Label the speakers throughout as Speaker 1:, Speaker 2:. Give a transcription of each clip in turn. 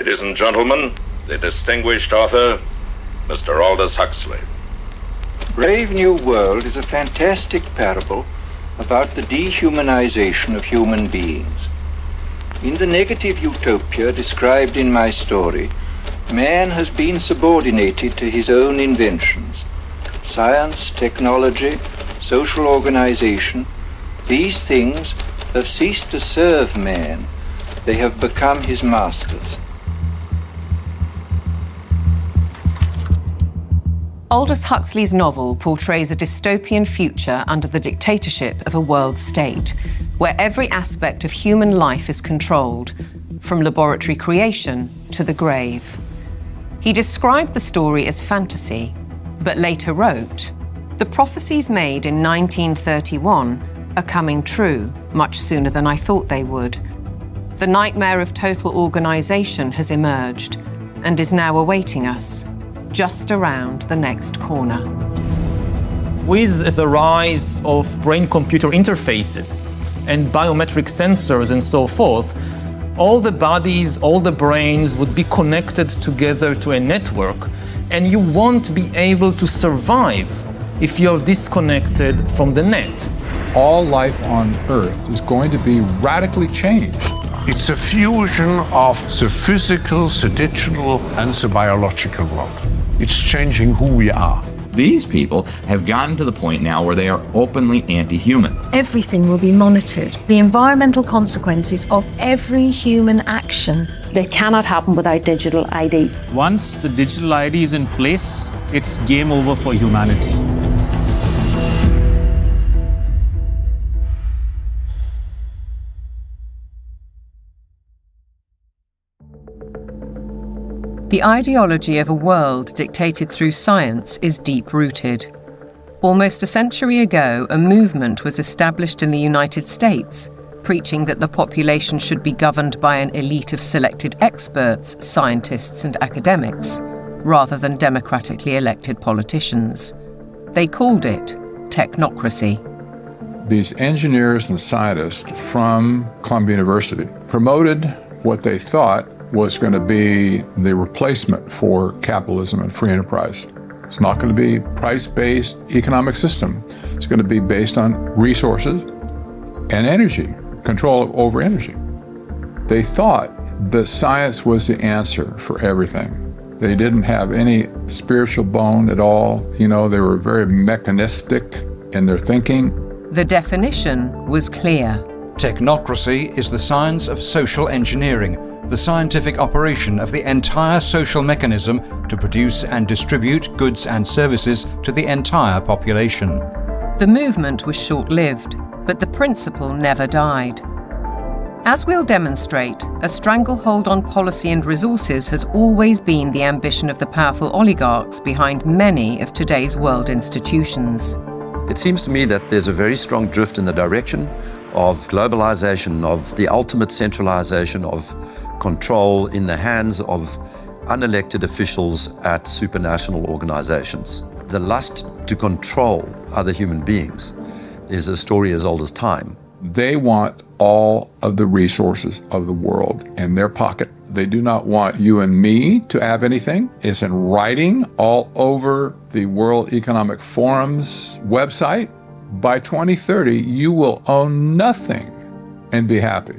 Speaker 1: Ladies and gentlemen, the distinguished author, Mr. Aldous Huxley.
Speaker 2: Brave New World is a fantastic parable about the dehumanization of human beings. In the negative utopia described in my story, man has been subordinated to his own inventions. Science, technology, social organization, these things have ceased to serve man. They have become his masters.
Speaker 3: Aldous Huxley's novel portrays a dystopian future under the dictatorship of a world state, where every aspect of human life is controlled, from laboratory creation to the grave. He described the story as fantasy, but later wrote, "The prophecies made in 1931 are coming true much sooner than I thought they would. The nightmare of total organization has emerged and is now awaiting us, just around the next corner."
Speaker 4: With the rise of brain-computer interfaces and biometric sensors and so forth, all the bodies, all the brains would be connected together to a network, and you won't be able to survive if you're disconnected from the net.
Speaker 5: All life on Earth is going to be radically changed.
Speaker 6: It's a fusion of the physical, the digital, and the biological world. It's changing who we are.
Speaker 7: These people have gotten to the point now where they are openly anti-human.
Speaker 8: Everything will be monitored. The environmental consequences of every human action.
Speaker 9: They cannot happen without digital ID.
Speaker 10: Once the digital ID is in place, it's game over for humanity.
Speaker 3: The ideology of a world dictated through science is deep-rooted. Almost a century ago, a movement was established in the United States, preaching that the population should be governed by an elite of selected experts, scientists and academics, rather than democratically elected politicians. They called it technocracy.
Speaker 5: These engineers and scientists from Columbia University promoted what they thought was going to be the replacement for capitalism and free enterprise. It's not going to be a price-based economic system. It's going to be based on resources and energy, control over energy. They thought that science was the answer for everything. They didn't have any spiritual bone at all. You know, they were very mechanistic in their thinking.
Speaker 3: The definition was clear.
Speaker 11: Technocracy is the science of social engineering, the scientific operation of the entire social mechanism to produce and distribute goods and services to the entire population.
Speaker 3: The movement was short-lived, but the principle never died. As we'll demonstrate, a stranglehold on policy and resources has always been the ambition of the powerful oligarchs behind many of today's world institutions.
Speaker 12: It seems to me that there's a very strong drift in the direction of globalization, of the ultimate centralization of control in the hands of unelected officials at supranational organizations. The lust to control other human beings is a story as old as time.
Speaker 5: They want all of the resources of the world in their pocket. They do not want you and me to have anything. It's in writing all over the World Economic Forum's website. By 2030, you will own nothing and be happy.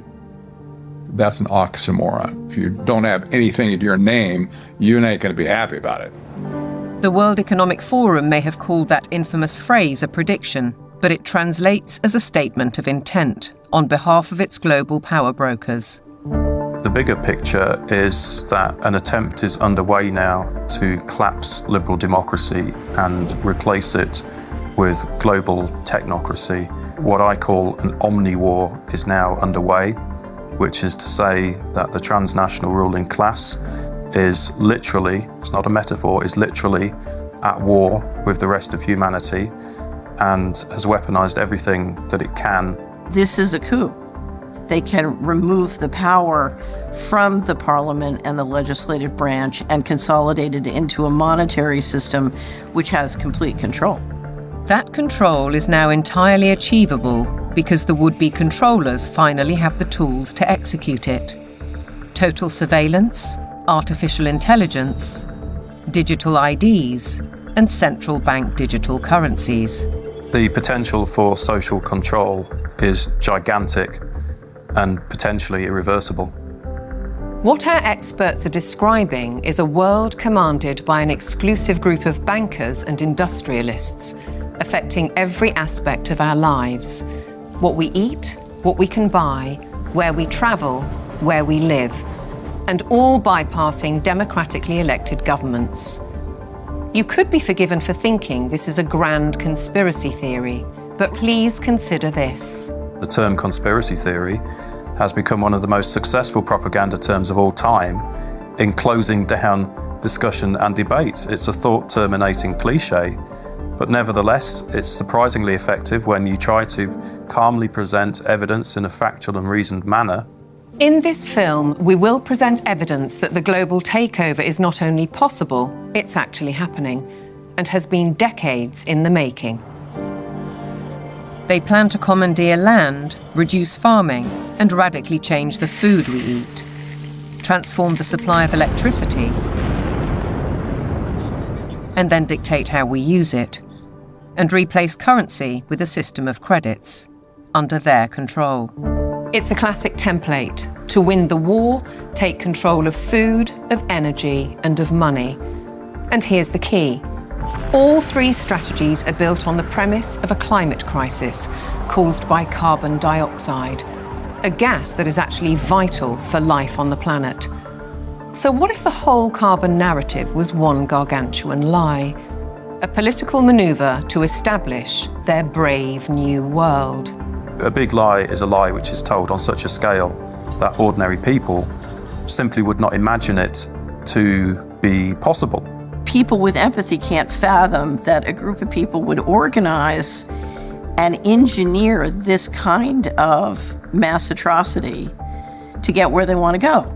Speaker 5: That's an oxymoron. If you don't have anything in your name, you ain't going to be happy about it.
Speaker 3: The World Economic Forum may have called that infamous phrase a prediction, but it translates as a statement of intent on behalf of its global power brokers.
Speaker 13: The bigger picture is that an attempt is underway now to collapse liberal democracy and replace it with global technocracy. What I call an omni-war is now underway, which is to say that the transnational ruling class is literally, it's not a metaphor, is literally at war with the rest of humanity and has weaponized everything that it can.
Speaker 14: This is a coup. They can remove the power from the parliament and the legislative branch and consolidate it into a monetary system which has complete control.
Speaker 3: That control is now entirely achievable because the would-be controllers finally have the tools to execute it. Total surveillance, artificial intelligence, digital IDs, and central bank digital currencies.
Speaker 13: The potential for social control is gigantic and potentially irreversible.
Speaker 3: What our experts are describing is a world commanded by an exclusive group of bankers and industrialists, affecting every aspect of our lives. What we eat, what we can buy, where we travel, where we live, and all bypassing democratically elected governments. You could be forgiven for thinking this is a grand conspiracy theory, but please consider this.
Speaker 13: The term conspiracy theory has become one of the most successful propaganda terms of all time in closing down discussion and debate. It's a thought-terminating cliche, but nevertheless, it's surprisingly effective when you try to calmly present evidence in a factual and reasoned manner.
Speaker 3: In this film, we will present evidence that the global takeover is not only possible, it's actually happening, and has been decades in the making. They plan to commandeer land, reduce farming, and radically change the food we eat, transform the supply of electricity, and then dictate how we use it, and replace currency with a system of credits under their control. It's a classic template to win the war, take control of food, of energy, and of money. And here's the key. All three strategies are built on the premise of a climate crisis caused by carbon dioxide, a gas that is actually vital for life on the planet. So what if the whole carbon narrative was one gargantuan lie? A political maneuver to establish their brave new world.
Speaker 13: A big lie is a lie which is told on such a scale that ordinary people simply would not imagine it to be possible.
Speaker 14: People with empathy can't fathom that a group of people would organize and engineer this kind of mass atrocity to get where they want to go.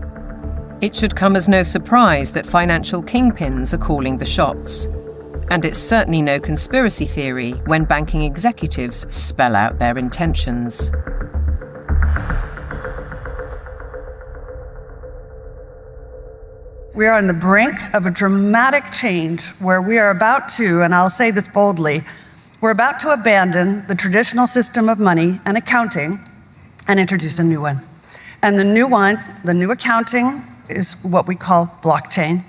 Speaker 3: It should come as no surprise that financial kingpins are calling the shots. And it's certainly no conspiracy theory when banking executives spell out their intentions.
Speaker 15: We are on the brink of a dramatic change where we are about to, and I'll say this boldly, we're about to abandon the traditional system of money and accounting and introduce a new one. And the new accounting is what we call blockchain.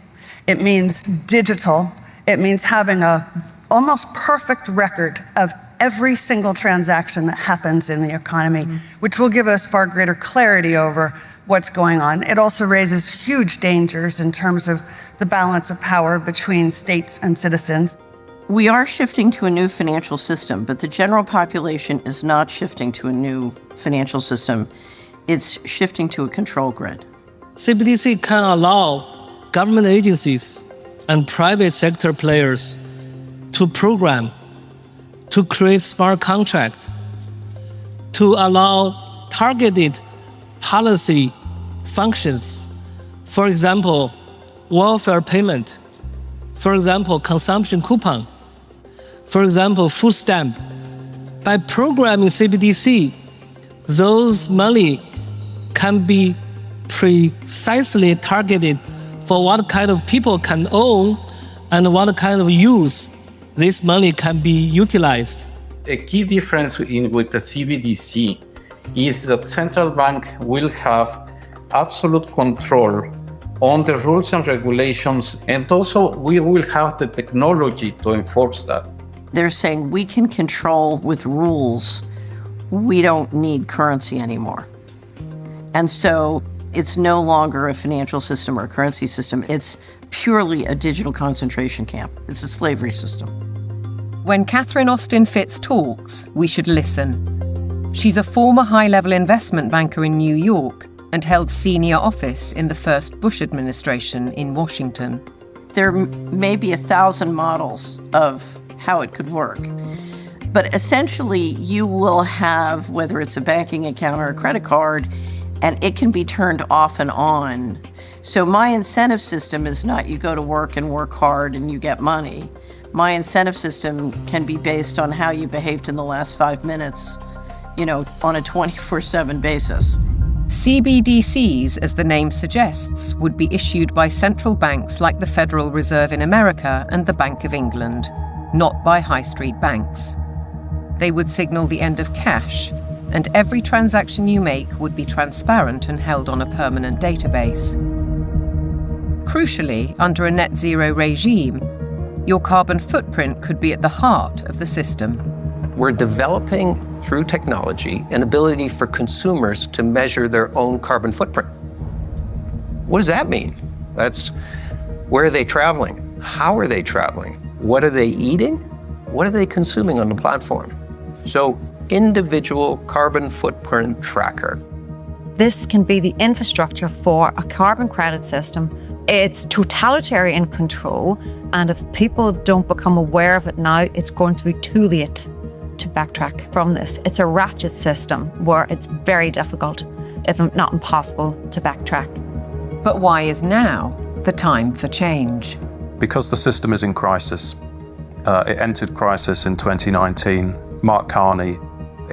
Speaker 15: It means digital. It means having an almost perfect record of every single transaction that happens in the economy, which will give us far greater clarity over what's going on. It also raises huge dangers in terms of the balance of power between states and citizens.
Speaker 14: We are shifting to a new financial system, but the general population is not shifting to a new financial system. It's shifting to a control grid.
Speaker 16: CBDC can allow government agencies and private sector players to program, to create smart contracts, to allow targeted policy functions. For example, welfare payment. For example, consumption coupon. For example, food stamp. By programming CBDC, those money can be precisely targeted for what kind of people can own and what kind of use this money can be utilized.
Speaker 17: A key difference with the CBDC is that central bank will have absolute control on the rules and regulations, and also we will have the technology to enforce that.
Speaker 14: They're saying we can control with rules. We don't need currency anymore. And so it's no longer a financial system or a currency system. It's purely a digital concentration camp. It's a slavery system.
Speaker 3: When Catherine Austin Fitts talks, we should listen. She's a former high-level investment banker in New York and held senior office in the first Bush administration in Washington.
Speaker 14: There may be 1,000 models of how it could work. But essentially, you will have, whether it's a banking account or a credit card, and it can be turned off and on. So my incentive system is not you go to work and work hard and you get money. My incentive system can be based on how you behaved in the last 5 minutes, on a 24/7 basis.
Speaker 3: CBDCs, as the name suggests, would be issued by central banks like the Federal Reserve in America and the Bank of England, not by high street banks. They would signal the end of cash, and every transaction you make would be transparent and held on a permanent database. Crucially, under a net zero regime, your carbon footprint could be at the heart of the system.
Speaker 18: We're developing, through technology, an ability for consumers to measure their own carbon footprint. What does that mean? That's where are they traveling? How are they traveling? What are they eating? What are they consuming on the platform? So, individual carbon footprint tracker.
Speaker 19: This can be the infrastructure for a carbon credit system. It's totalitarian control, and if people don't become aware of it now, it's going to be too late to backtrack from this. It's a ratchet system where it's very difficult, if not impossible, to backtrack.
Speaker 3: But why is now the time for change?
Speaker 13: Because the system is in crisis. It entered crisis in 2019. Mark Carney,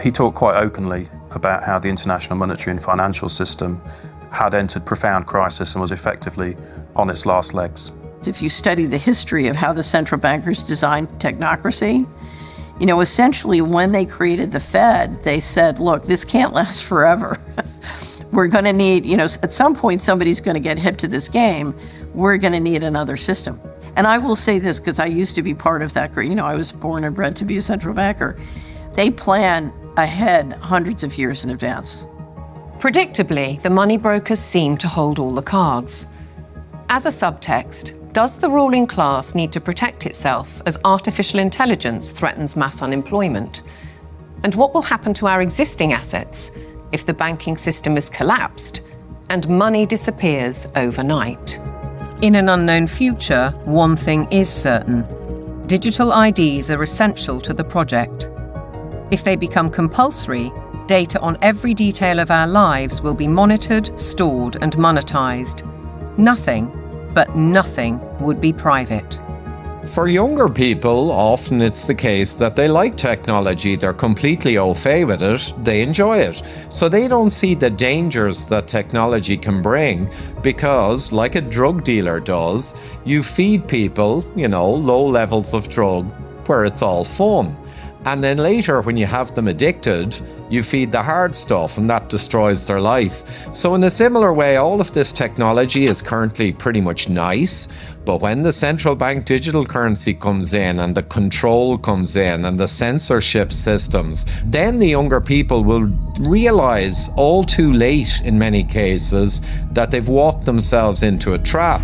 Speaker 13: he talked quite openly about how the international monetary and financial system had entered profound crisis and was effectively on its last legs.
Speaker 14: If you study the history of how the central bankers designed technocracy, essentially when they created the Fed, they said, look, this can't last forever. We're going to need, at some point somebody's going to get hip to this game. We're going to need another system. And I will say this because I used to be part of that group. I was born and bred to be a central banker. They plan ahead hundreds of years in advance.
Speaker 3: Predictably, the money brokers seem to hold all the cards. As a subtext, does the ruling class need to protect itself as artificial intelligence threatens mass unemployment? And what will happen to our existing assets if the banking system is collapsed and money disappears overnight? In an unknown future, one thing is certain. Digital IDs are essential to the project. If they become compulsory, data on every detail of our lives will be monitored, stored, and monetized. Nothing, but nothing, would be private.
Speaker 20: For younger people, often it's the case that they like technology, they're completely au fait with it, they enjoy it. So they don't see the dangers that technology can bring because, like a drug dealer does, you feed people, low levels of drug where it's all fun. And then later, when you have them addicted, you feed the hard stuff and that destroys their life. So in a similar way, all of this technology is currently pretty much nice, but when the central bank digital currency comes in and the control comes in and the censorship systems, then the younger people will realize all too late in many cases that they've walked themselves into a trap.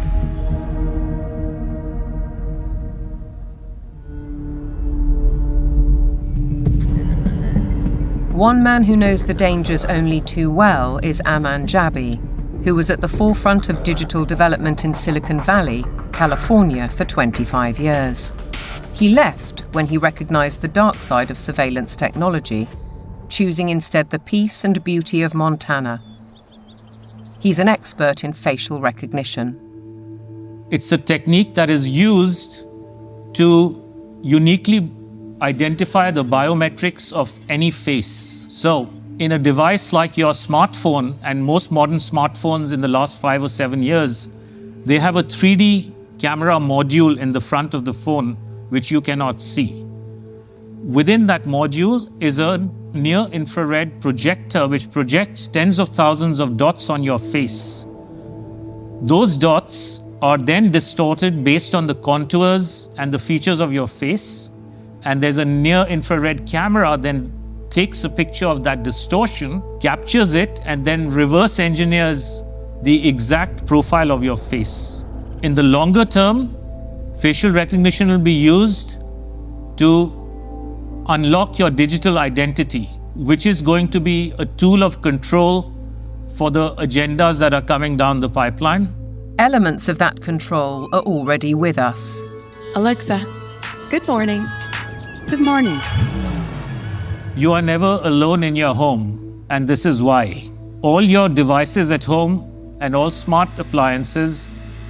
Speaker 3: One man who knows the dangers only too well is Aman Jabi, who was at the forefront of digital development in Silicon Valley, California, for 25 years. He left when he recognized the dark side of surveillance technology, choosing instead the peace and beauty of Montana. He's an expert in facial recognition.
Speaker 10: It's a technique that is used to uniquely identify the biometrics of any face. So, in a device like your smartphone, and most modern smartphones in the last 5 or 7 years, they have a 3D camera module in the front of the phone, which you cannot see. Within that module is a near-infrared projector, which projects tens of thousands of dots on your face. Those dots are then distorted based on the contours and the features of your face. And there's a near-infrared camera then takes a picture of that distortion, captures it, and then reverse engineers the exact profile of your face. In the longer term, facial recognition will be used to unlock your digital identity, which is going to be a tool of control for the agendas that are coming down the pipeline.
Speaker 3: Elements of that control are already with us.
Speaker 21: Alexa, good morning. Good morning.
Speaker 10: You are never alone in your home, and this is why. All your devices at home and all smart appliances,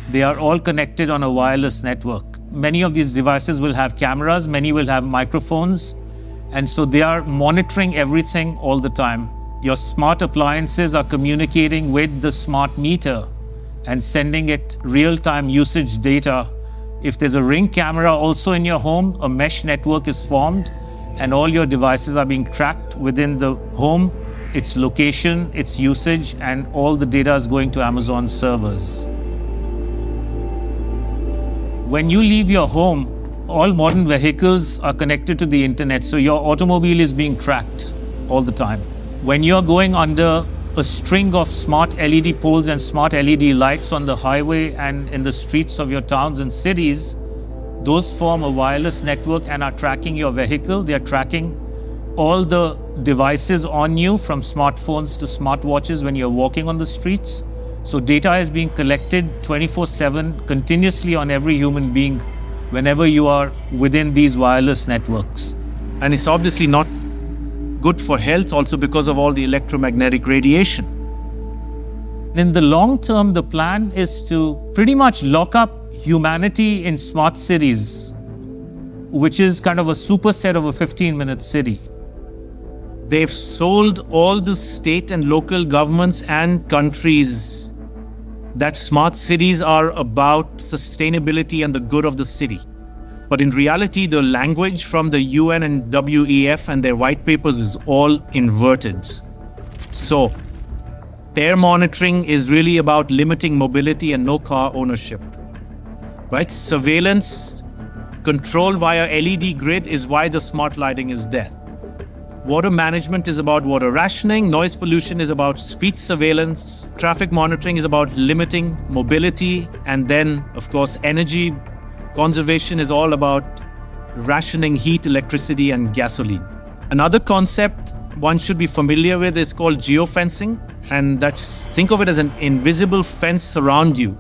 Speaker 10: they are all connected on a wireless network. Many of these devices will have cameras, many will have microphones, and so they are monitoring everything all the time. Your smart appliances are communicating with the smart meter and sending it real-time usage data. If there's a Ring camera also in your home, a mesh network is formed and all your devices are being tracked within the home, its location, its usage, and all the data is going to Amazon servers. When you leave your home, all modern vehicles are connected to the internet, so your automobile is being tracked all the time. When you're going under a string of smart LED poles and smart LED lights on the highway and in the streets of your towns and cities, those form a wireless network and are tracking your vehicle. They are tracking all the devices on you, from smartphones to smartwatches when you're walking on the streets. So data is being collected 24/7 continuously on every human being whenever you are within these wireless networks.
Speaker 1: And it's obviously not good for health also because of all the electromagnetic radiation.
Speaker 10: In the long term, the plan is to pretty much lock up humanity in smart cities, which is kind of a superset of a 15-minute city.
Speaker 1: They've sold all the state and local governments and countries that smart cities are about sustainability and the good of the city. But in reality, the language from the UN and WEF and their white papers is all inverted. So, air monitoring is really about limiting mobility and no car ownership. Right? Surveillance, control via LED grid is why the smart lighting is there. Water management is about water rationing, noise pollution is about speech surveillance, traffic monitoring is about limiting mobility, and then, of course, energy conservation is all about rationing heat, electricity, and gasoline. Another concept one should be familiar with is called geofencing, and think of it as an invisible fence around you,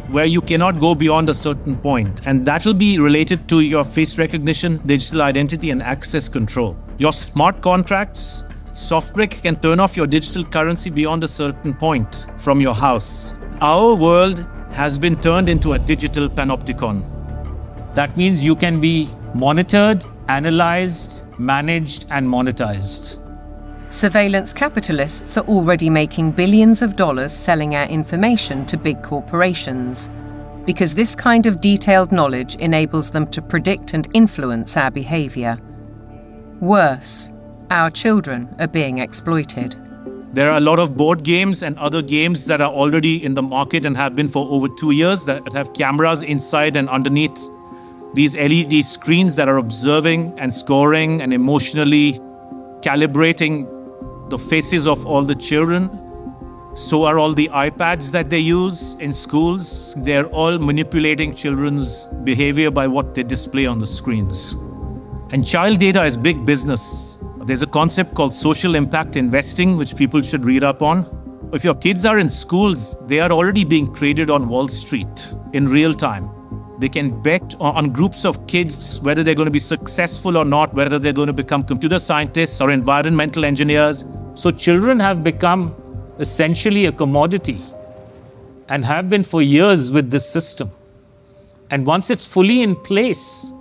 Speaker 1: where you cannot go beyond a certain point, and that will be related to your face recognition, digital identity, and access control. Your smart contracts, SoftBrick can turn off your digital currency beyond a certain point from your house. Our world has been turned into a digital panopticon.
Speaker 10: That means you can be monitored, analyzed, managed, and monetized.
Speaker 3: Surveillance capitalists are already making billions of dollars selling our information to big corporations, because this kind of detailed knowledge enables them to predict and influence our behavior. Worse, our children are being exploited.
Speaker 1: There are a lot of board games and other games that are already in the market and have been for over 2 years that have cameras inside and underneath these LED screens that are observing and scoring and emotionally calibrating the faces of all the children. So are all the iPads that they use in schools. They're all manipulating children's behavior by what they display on the screens. And child data is big business. There's a concept called social impact investing, which people should read up on. If your kids are in schools, they are already being traded on Wall Street in real time. They can bet on groups of kids, whether they're going to be successful or not, whether they're going to become computer scientists or environmental engineers.
Speaker 10: So children have become essentially a commodity and have been for years with this system. And once it's fully in place,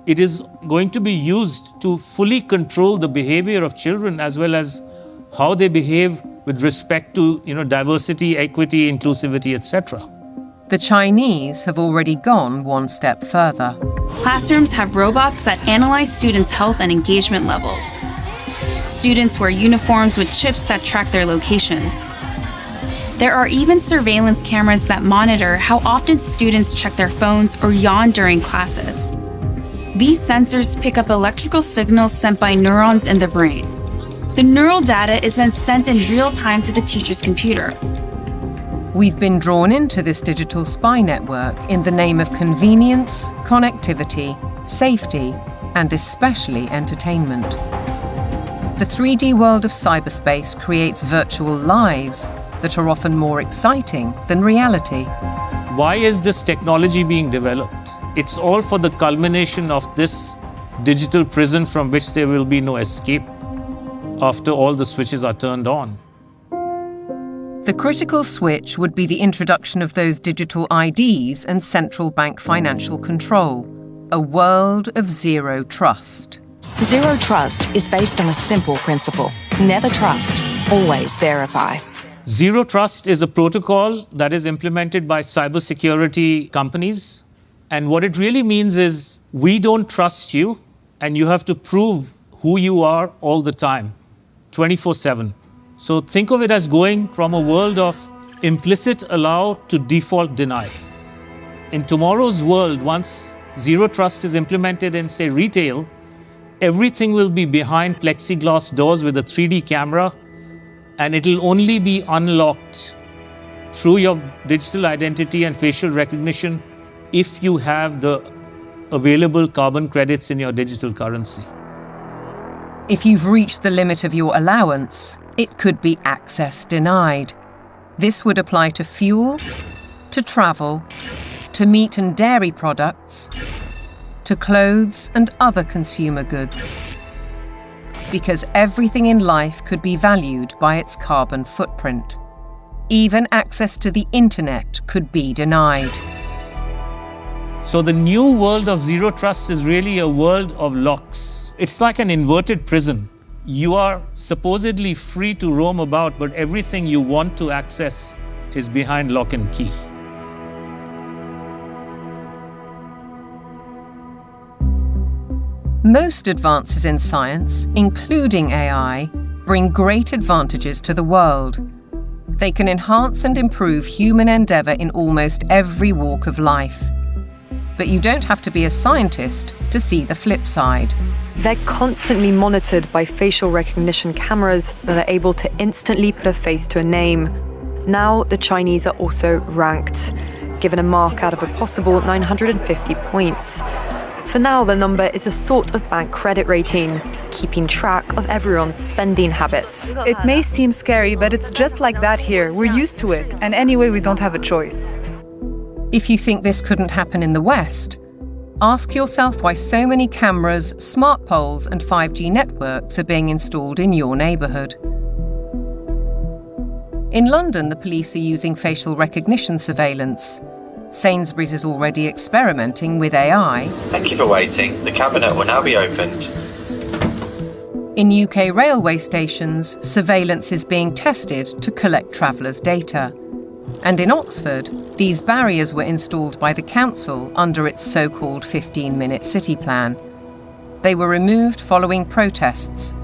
Speaker 10: it is going to be used to fully control the behavior of children as well as how they behave with respect to, diversity, equity, inclusivity, etc.
Speaker 3: The Chinese have already gone one step further.
Speaker 22: Classrooms have robots that analyze students' health and engagement levels. Students wear uniforms with chips that track their locations. There are even surveillance cameras that monitor how often students check their phones or yawn during classes. These sensors pick up electrical signals sent by neurons in the brain. The neural data is then sent in real time to the teacher's computer.
Speaker 3: We've been drawn into this digital spy network in the name of convenience, connectivity, safety, and especially entertainment. The 3D world of cyberspace creates virtual lives that are often more exciting than reality.
Speaker 10: Why is this technology being developed? It's all for the culmination of this digital prison from which there will be no escape after all the switches are turned on.
Speaker 3: The critical switch would be the introduction of those digital IDs and central bank financial control, a world of zero trust.
Speaker 23: Zero trust is based on a simple principle.
Speaker 2: Never trust, always verify.
Speaker 10: Zero Trust is a protocol that is implemented by cybersecurity companies. And what it really means is we don't trust you, and you have to prove who you are all the time, 24/7. So think of it as going from a world of implicit allow to default deny. In tomorrow's world, once Zero Trust is implemented in, say, retail, everything will be behind plexiglass doors with a 3D camera, and it'll only be unlocked through your digital identity and facial recognition if you have the available carbon credits in your digital currency.
Speaker 3: If you've reached the limit of your allowance, it could be access denied. This would apply to fuel, to travel, to meat and dairy products, to clothes and other consumer goods. Because everything in life could be valued by its carbon footprint. Even access to the internet could be denied.
Speaker 10: So the new world of Zero Trust is really a world of locks. It's like an inverted prison. You are supposedly free to roam about, but everything you want to access is behind lock and key.
Speaker 3: Most advances in science, including AI, bring great advantages to the world. They can enhance and improve human endeavour in almost every walk of life. But you don't have to be a scientist to see the flip side.
Speaker 4: They're constantly monitored by facial recognition cameras that are able to instantly put a face to a name. Now, the Chinese are also ranked, given a mark out of a possible 950 points. For now, the number is a sort of bank credit rating, keeping track of everyone's spending habits.
Speaker 23: It may seem scary, but it's just like that here. We're used to it, and anyway, we don't have a choice.
Speaker 3: If you think this couldn't happen in the West, ask yourself why so many cameras, smart poles, and 5G networks are being installed in your neighbourhood. In London, the police are using facial recognition surveillance. Sainsbury's is already experimenting with AI.
Speaker 24: Thank you for waiting. The cabinet will now be opened.
Speaker 3: In UK railway stations, surveillance is being tested to collect travellers' data. And in Oxford, these barriers were installed by the council under its so-called 15-minute city plan. They were removed following protests.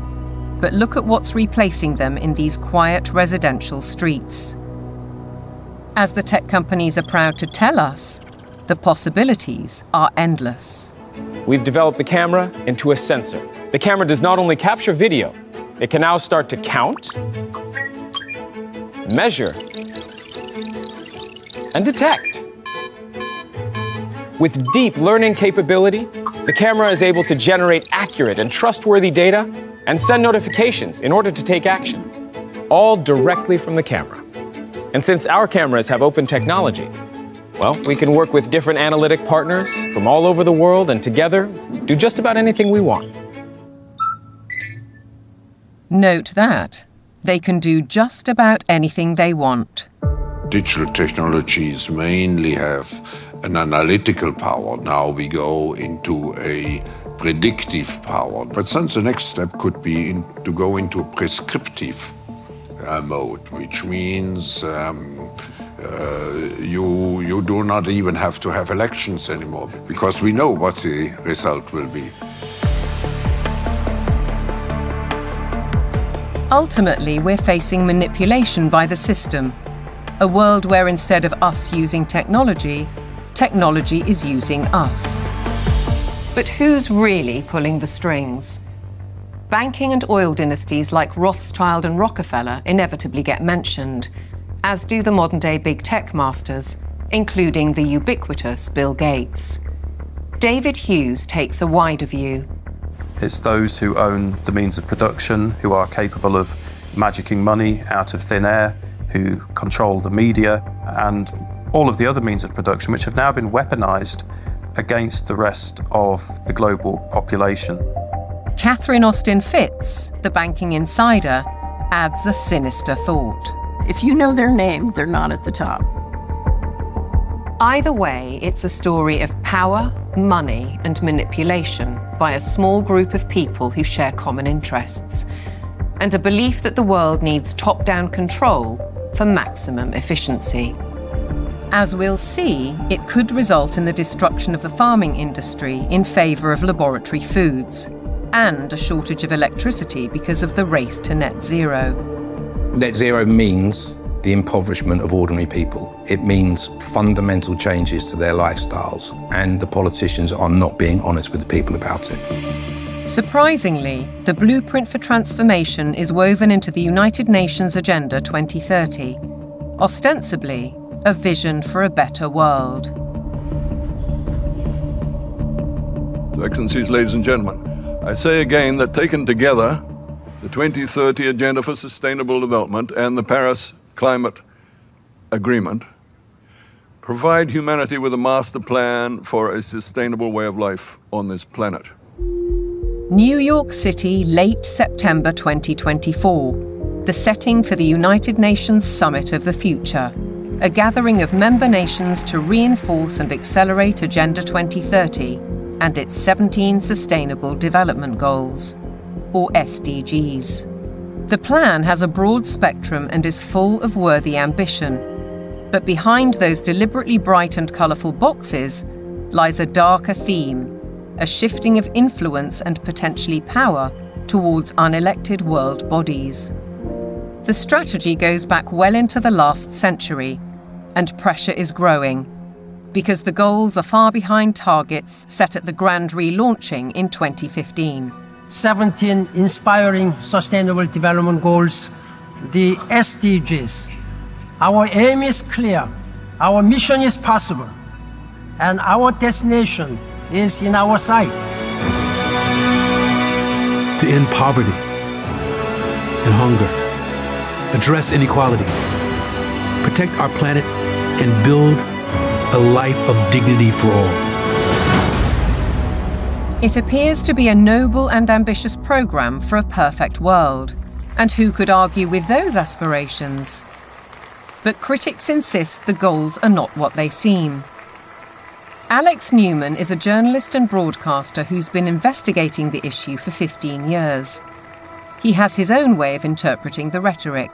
Speaker 3: But look at what's replacing them in these quiet residential streets. As the tech companies are proud to tell us, the possibilities are endless.
Speaker 25: We've developed the camera into a sensor. The camera does not only capture video, it can now start to count, measure, and detect. With deep learning capability, the camera is able to generate accurate and trustworthy data and send notifications in order to take action, all directly from the camera. And since our cameras have open technology, well, we can work with different analytic partners from all over the world and together do just about anything we want.
Speaker 3: Note that they can do just about anything they want.
Speaker 6: Digital technologies mainly have an analytical power. Now we go into a predictive power. But then the next step could be to go into a prescriptive mode, which means you do not even have to have elections anymore, because we know what the result will be.
Speaker 3: Ultimately, we're facing manipulation by the system. A world where instead of us using technology, technology is using us. But who's really pulling the strings? Banking and oil dynasties like Rothschild and Rockefeller inevitably get mentioned, as do the modern-day big tech masters, including the ubiquitous Bill Gates. David Hughes takes a wider view.
Speaker 13: It's those who own the means of production, who are capable of magicking money out of thin air, who control the media, and all of the other means of production, which have now been weaponized against the rest of the global population.
Speaker 3: Catherine Austin Fitts, the banking insider, adds a sinister thought.
Speaker 14: If you know their name, they're not at the top.
Speaker 3: Either way, it's a story of power, money, and manipulation by a small group of people who share common interests. and a belief that the world needs top-down control for maximum efficiency. As we'll see, it could result in the destruction of the farming industry in favour of laboratory foods, and a shortage of electricity because of the race to net zero.
Speaker 7: Net zero means the impoverishment of ordinary people. It means fundamental changes to their lifestyles, and the politicians are not being honest with the people about it.
Speaker 3: Surprisingly, the blueprint for transformation is woven into the United Nations Agenda 2030, ostensibly a vision for a better world.
Speaker 8: Excellencies, ladies and gentlemen, I say again that taken together, the 2030 Agenda for Sustainable Development and the Paris Climate Agreement provide humanity with a master plan for a sustainable way of life on this planet.
Speaker 3: New York City, late September 2024, the setting for the United Nations Summit of the Future, a gathering of member nations to reinforce and accelerate Agenda 2030 and its 17 Sustainable Development Goals, or SDGs. The plan has a broad spectrum and is full of worthy ambition. But behind those deliberately bright and colourful boxes lies a darker theme, a shifting of influence and potentially power towards unelected world bodies. The strategy goes back well into the last century, and pressure is growing, because the goals are far behind targets set at the grand relaunching in 2015.
Speaker 9: 17 inspiring Sustainable Development Goals, the SDGs. Our aim is clear, our mission is possible, and our destination is in our sights.
Speaker 11: To end poverty and hunger, address inequality, protect our planet, and build a life of dignity for all.
Speaker 3: It appears to be a noble and ambitious programme for a perfect world. And who could argue with those aspirations? But critics insist the goals are not what they seem. Alex Newman is a journalist and broadcaster who's been investigating the issue for 15 years. He has his own way of interpreting the rhetoric.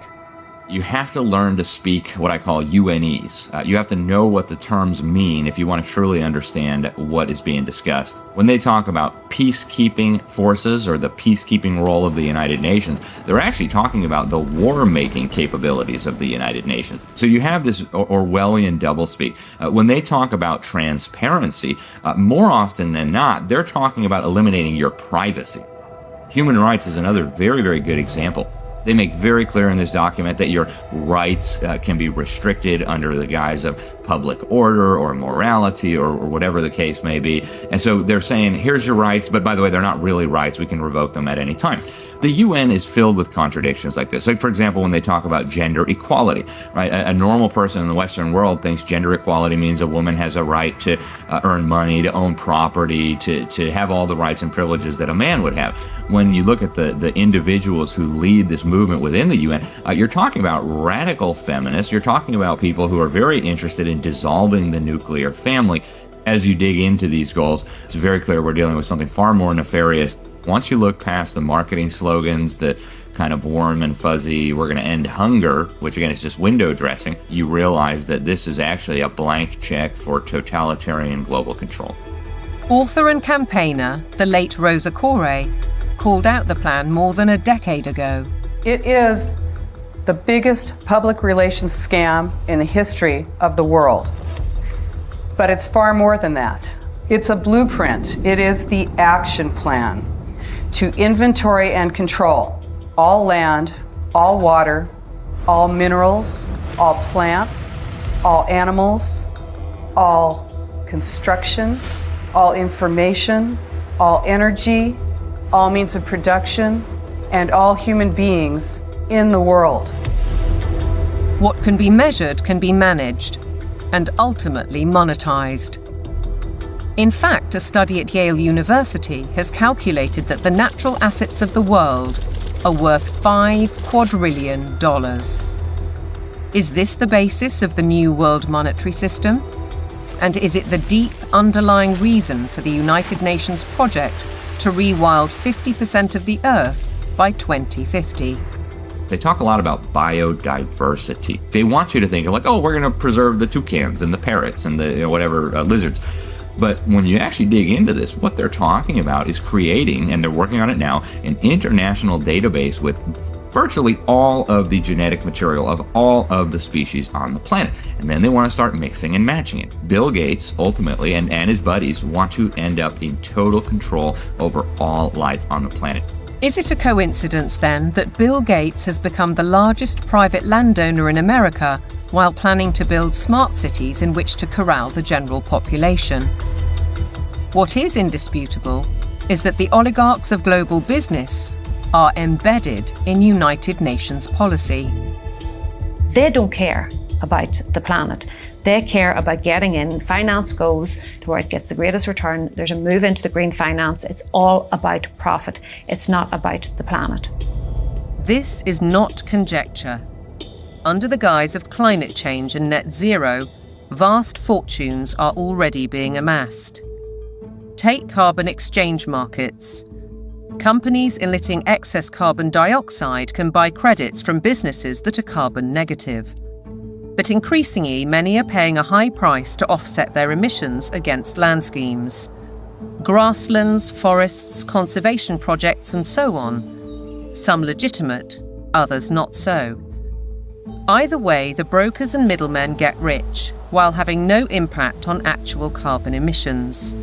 Speaker 12: You have to learn to speak what I call UNEs. You have to know what the terms mean if you want to truly understand what is being discussed. When they talk about peacekeeping forces or the peacekeeping role of the United Nations, they're actually talking about the war-making capabilities of the United Nations. So you have this Orwellian doublespeak. When they talk about transparency, more often than not, they're talking about eliminating your privacy. Human rights is another very, very good example. They make very clear in this document that your rights can be restricted under the guise of public order or morality or whatever the case may be. And so they're saying, here's your rights, but by the way, they're not really rights. We can revoke them at any time. The UN is filled with contradictions like this. Like, for example, when they talk about gender equality, right? A normal person in the Western world thinks gender equality means a woman has a right to earn money, to own property, to have all the rights and privileges that a man would have. When you look at the individuals who lead this movement within the UN, you're talking about radical feminists. You're talking about people who are very interested in dissolving the nuclear family. As you dig into these goals, it's very clear we're dealing with something far more nefarious. Once you look past the marketing slogans, the kind of warm and fuzzy, we're going to end hunger, which again is just window dressing, you realize that this is actually a blank check for totalitarian global control.
Speaker 3: Author and campaigner, the late Rosa Koire, called out the plan more than a decade ago.
Speaker 26: It is the biggest public relations scam in the history of the world. But it's far more than that. It's a blueprint. It is the action plan to inventory and control all land, all water, all minerals, all plants, all animals, all construction, all information, all energy, all means of production, and all human beings in the world.
Speaker 3: What can be measured can be managed and ultimately monetized. In fact, a study at Yale University has calculated that the natural assets of the world are worth $5 quadrillion. Is this the basis of the new world monetary system? And is it the deep underlying reason for the United Nations project to rewild 50% of the Earth by 2050.
Speaker 12: They talk a lot about biodiversity. They want you to think of like, oh, we're going to preserve the toucans and the parrots and the lizards. But when you actually dig into this, what they're talking about is creating, and they're working on it now, an international database with virtually all of the genetic material of all of the species on the planet. And then they want to start mixing and matching it. Bill Gates, ultimately, and his buddies want to end up in total control over all life on the planet.
Speaker 3: Is it a coincidence, then, that Bill Gates has become the largest private landowner in America while planning to build smart cities in which to corral the general population? What is indisputable is that the oligarchs of global business are embedded in United Nations policy.
Speaker 5: They don't care about the planet. They care about getting in. Finance goes to where it gets the greatest return. There's a move into the green finance. It's all about profit. It's not about the planet.
Speaker 3: This is not conjecture. Under the guise of climate change and net zero, vast fortunes are already being amassed. Take carbon exchange markets. Companies emitting excess carbon dioxide can buy credits from businesses that are carbon negative. But increasingly, many are paying a high price to offset their emissions against land schemes. Grasslands, forests, conservation projects, and so on. Some legitimate, others not so. Either way, the brokers and middlemen get rich, while having no impact on actual carbon emissions.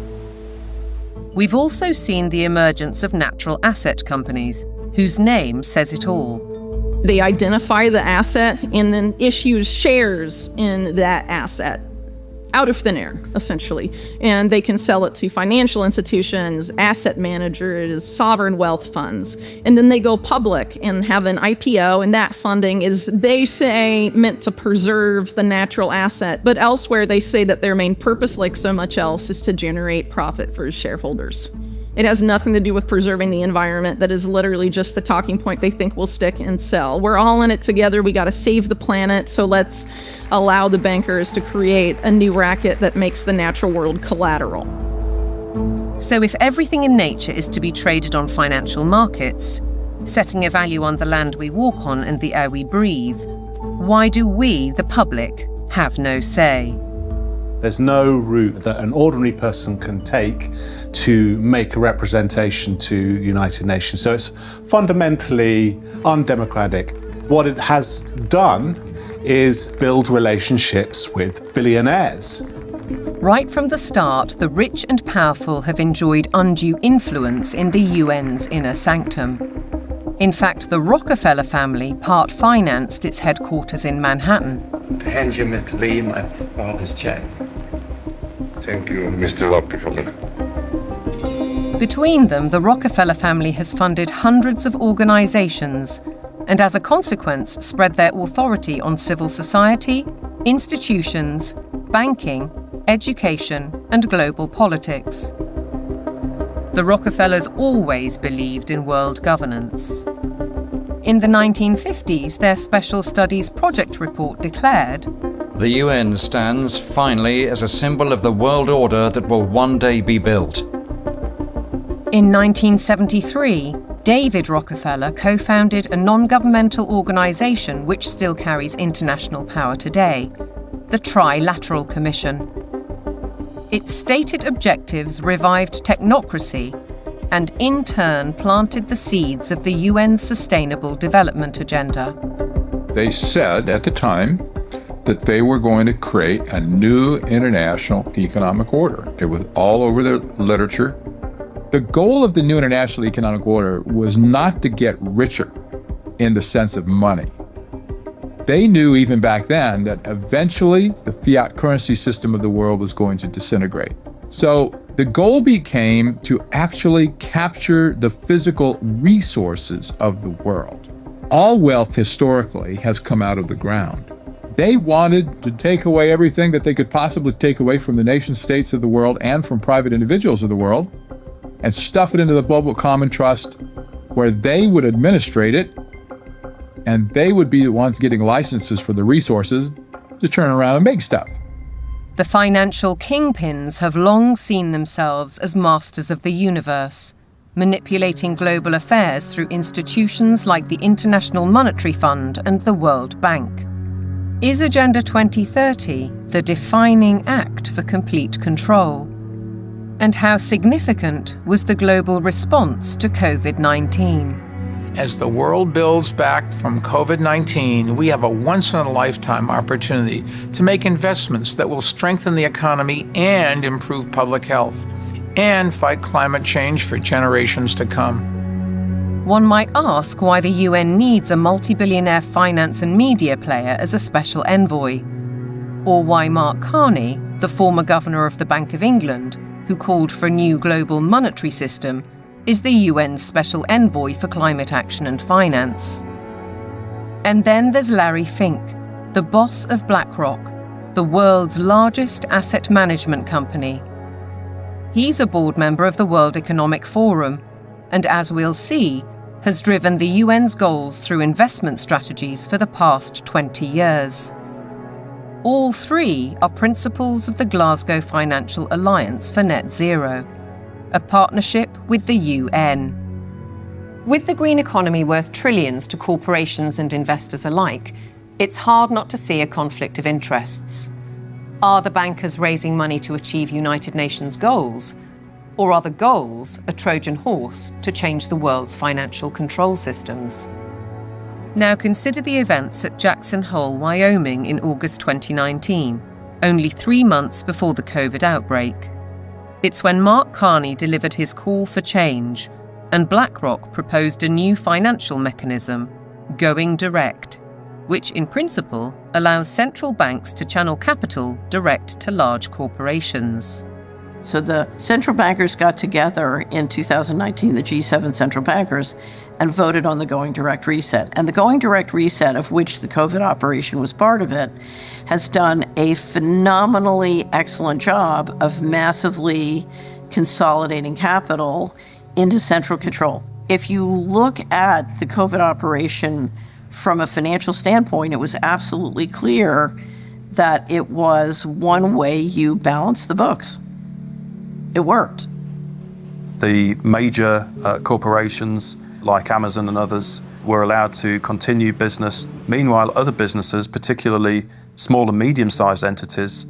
Speaker 3: We've also seen the emergence of natural asset companies, whose name says it all.
Speaker 15: They identify the asset and then issue shares in that asset out of thin air, essentially. And they can sell it to financial institutions, asset managers, sovereign wealth funds. And then they go public and have an IPO, and that funding is, they say, meant to preserve the natural asset. But elsewhere, they say that their main purpose, like so much else, is to generate profit for shareholders. It has nothing to do with preserving the environment. That is literally just the talking point they think will stick and sell. We're all in it together. We got to save the planet. So let's allow the bankers to create a new racket that makes the natural world collateral.
Speaker 3: So if everything in nature is to be traded on financial markets, setting a value on the land we walk on and the air we breathe, why do we, the public, have no say?
Speaker 16: There's no route that an ordinary person can take to make a representation to United Nations. So it's fundamentally undemocratic. What it has done is build relationships with billionaires.
Speaker 3: Right from the start, the rich and powerful have enjoyed undue influence in the UN's inner sanctum. In fact, the Rockefeller family part-financed its headquarters in Manhattan.
Speaker 17: To hand you, Mr. Lee, my father's check.
Speaker 18: Thank you, Mr. Rockefeller.
Speaker 3: Between them, the Rockefeller family has funded hundreds of organizations and, as a consequence, spread their authority on civil society, institutions, banking, education, and global politics. The Rockefellers always believed in world governance. In the 1950s, their Special Studies Project report declared,
Speaker 19: "The UN stands, finally, as a symbol of the world order that will one day be built."
Speaker 3: In 1973, David Rockefeller co-founded a non-governmental organization which still carries international power today, the Trilateral Commission. Its stated objectives revived technocracy and in turn planted the seeds of the UN's Sustainable Development Agenda.
Speaker 27: They said at the time that they were going to create a new international economic order. It was all over the literature. The goal of the new international economic order was not to get richer in the sense of money. They knew even back then that eventually the fiat currency system of the world was going to disintegrate. So the goal became to actually capture the physical resources of the world. All wealth historically has come out of the ground. They wanted to take away everything that they could possibly take away from the nation states of the world and from private individuals of the world and stuff it into the global common trust where they would administrate it and they would be the ones getting licenses for the resources to turn around and make stuff.
Speaker 3: The financial kingpins have long seen themselves as masters of the universe, manipulating global affairs through institutions like the International Monetary Fund and the World Bank. Is Agenda 2030 the defining act for complete control? And how significant was the global response to COVID-19?
Speaker 1: As the world builds back from COVID-19, we have a once-in-a-lifetime opportunity to make investments that will strengthen the economy and improve public health, and fight climate change for generations to come.
Speaker 3: One might ask why the UN needs a multi-billionaire finance and media player as a special envoy, or why Mark Carney, the former governor of the Bank of England, who called for a new global monetary system, is the UN's special envoy for climate action and finance. And then there's Larry Fink, the boss of BlackRock, the world's largest asset management company. He's a board member of the World Economic Forum, and as we'll see, has driven the UN's goals through investment strategies for the past 20 years. All three are principles of the Glasgow Financial Alliance for Net Zero, a partnership with the UN. With the green economy worth trillions to corporations and investors alike, it's hard not to see a conflict of interests. Are the bankers raising money to achieve United Nations goals? Or are the goals a Trojan horse to change the world's financial control systems? Now consider the events at Jackson Hole, Wyoming in August 2019, only 3 months before the COVID outbreak. It's when Mark Carney delivered his call for change, and BlackRock proposed a new financial mechanism, Going Direct, which in principle allows central banks to channel capital direct to large corporations.
Speaker 14: So the central bankers got together in 2019, the G7 central bankers, and voted on the Going Direct Reset. And the Going Direct Reset, of which the COVID operation was part of it, has done a phenomenally excellent job of massively consolidating capital into central control. If you look at the COVID operation from a financial standpoint, it was absolutely clear that it was one way you balance the books. It worked.
Speaker 13: The major corporations like Amazon and others were allowed to continue business. Meanwhile, other businesses, particularly small and medium-sized entities,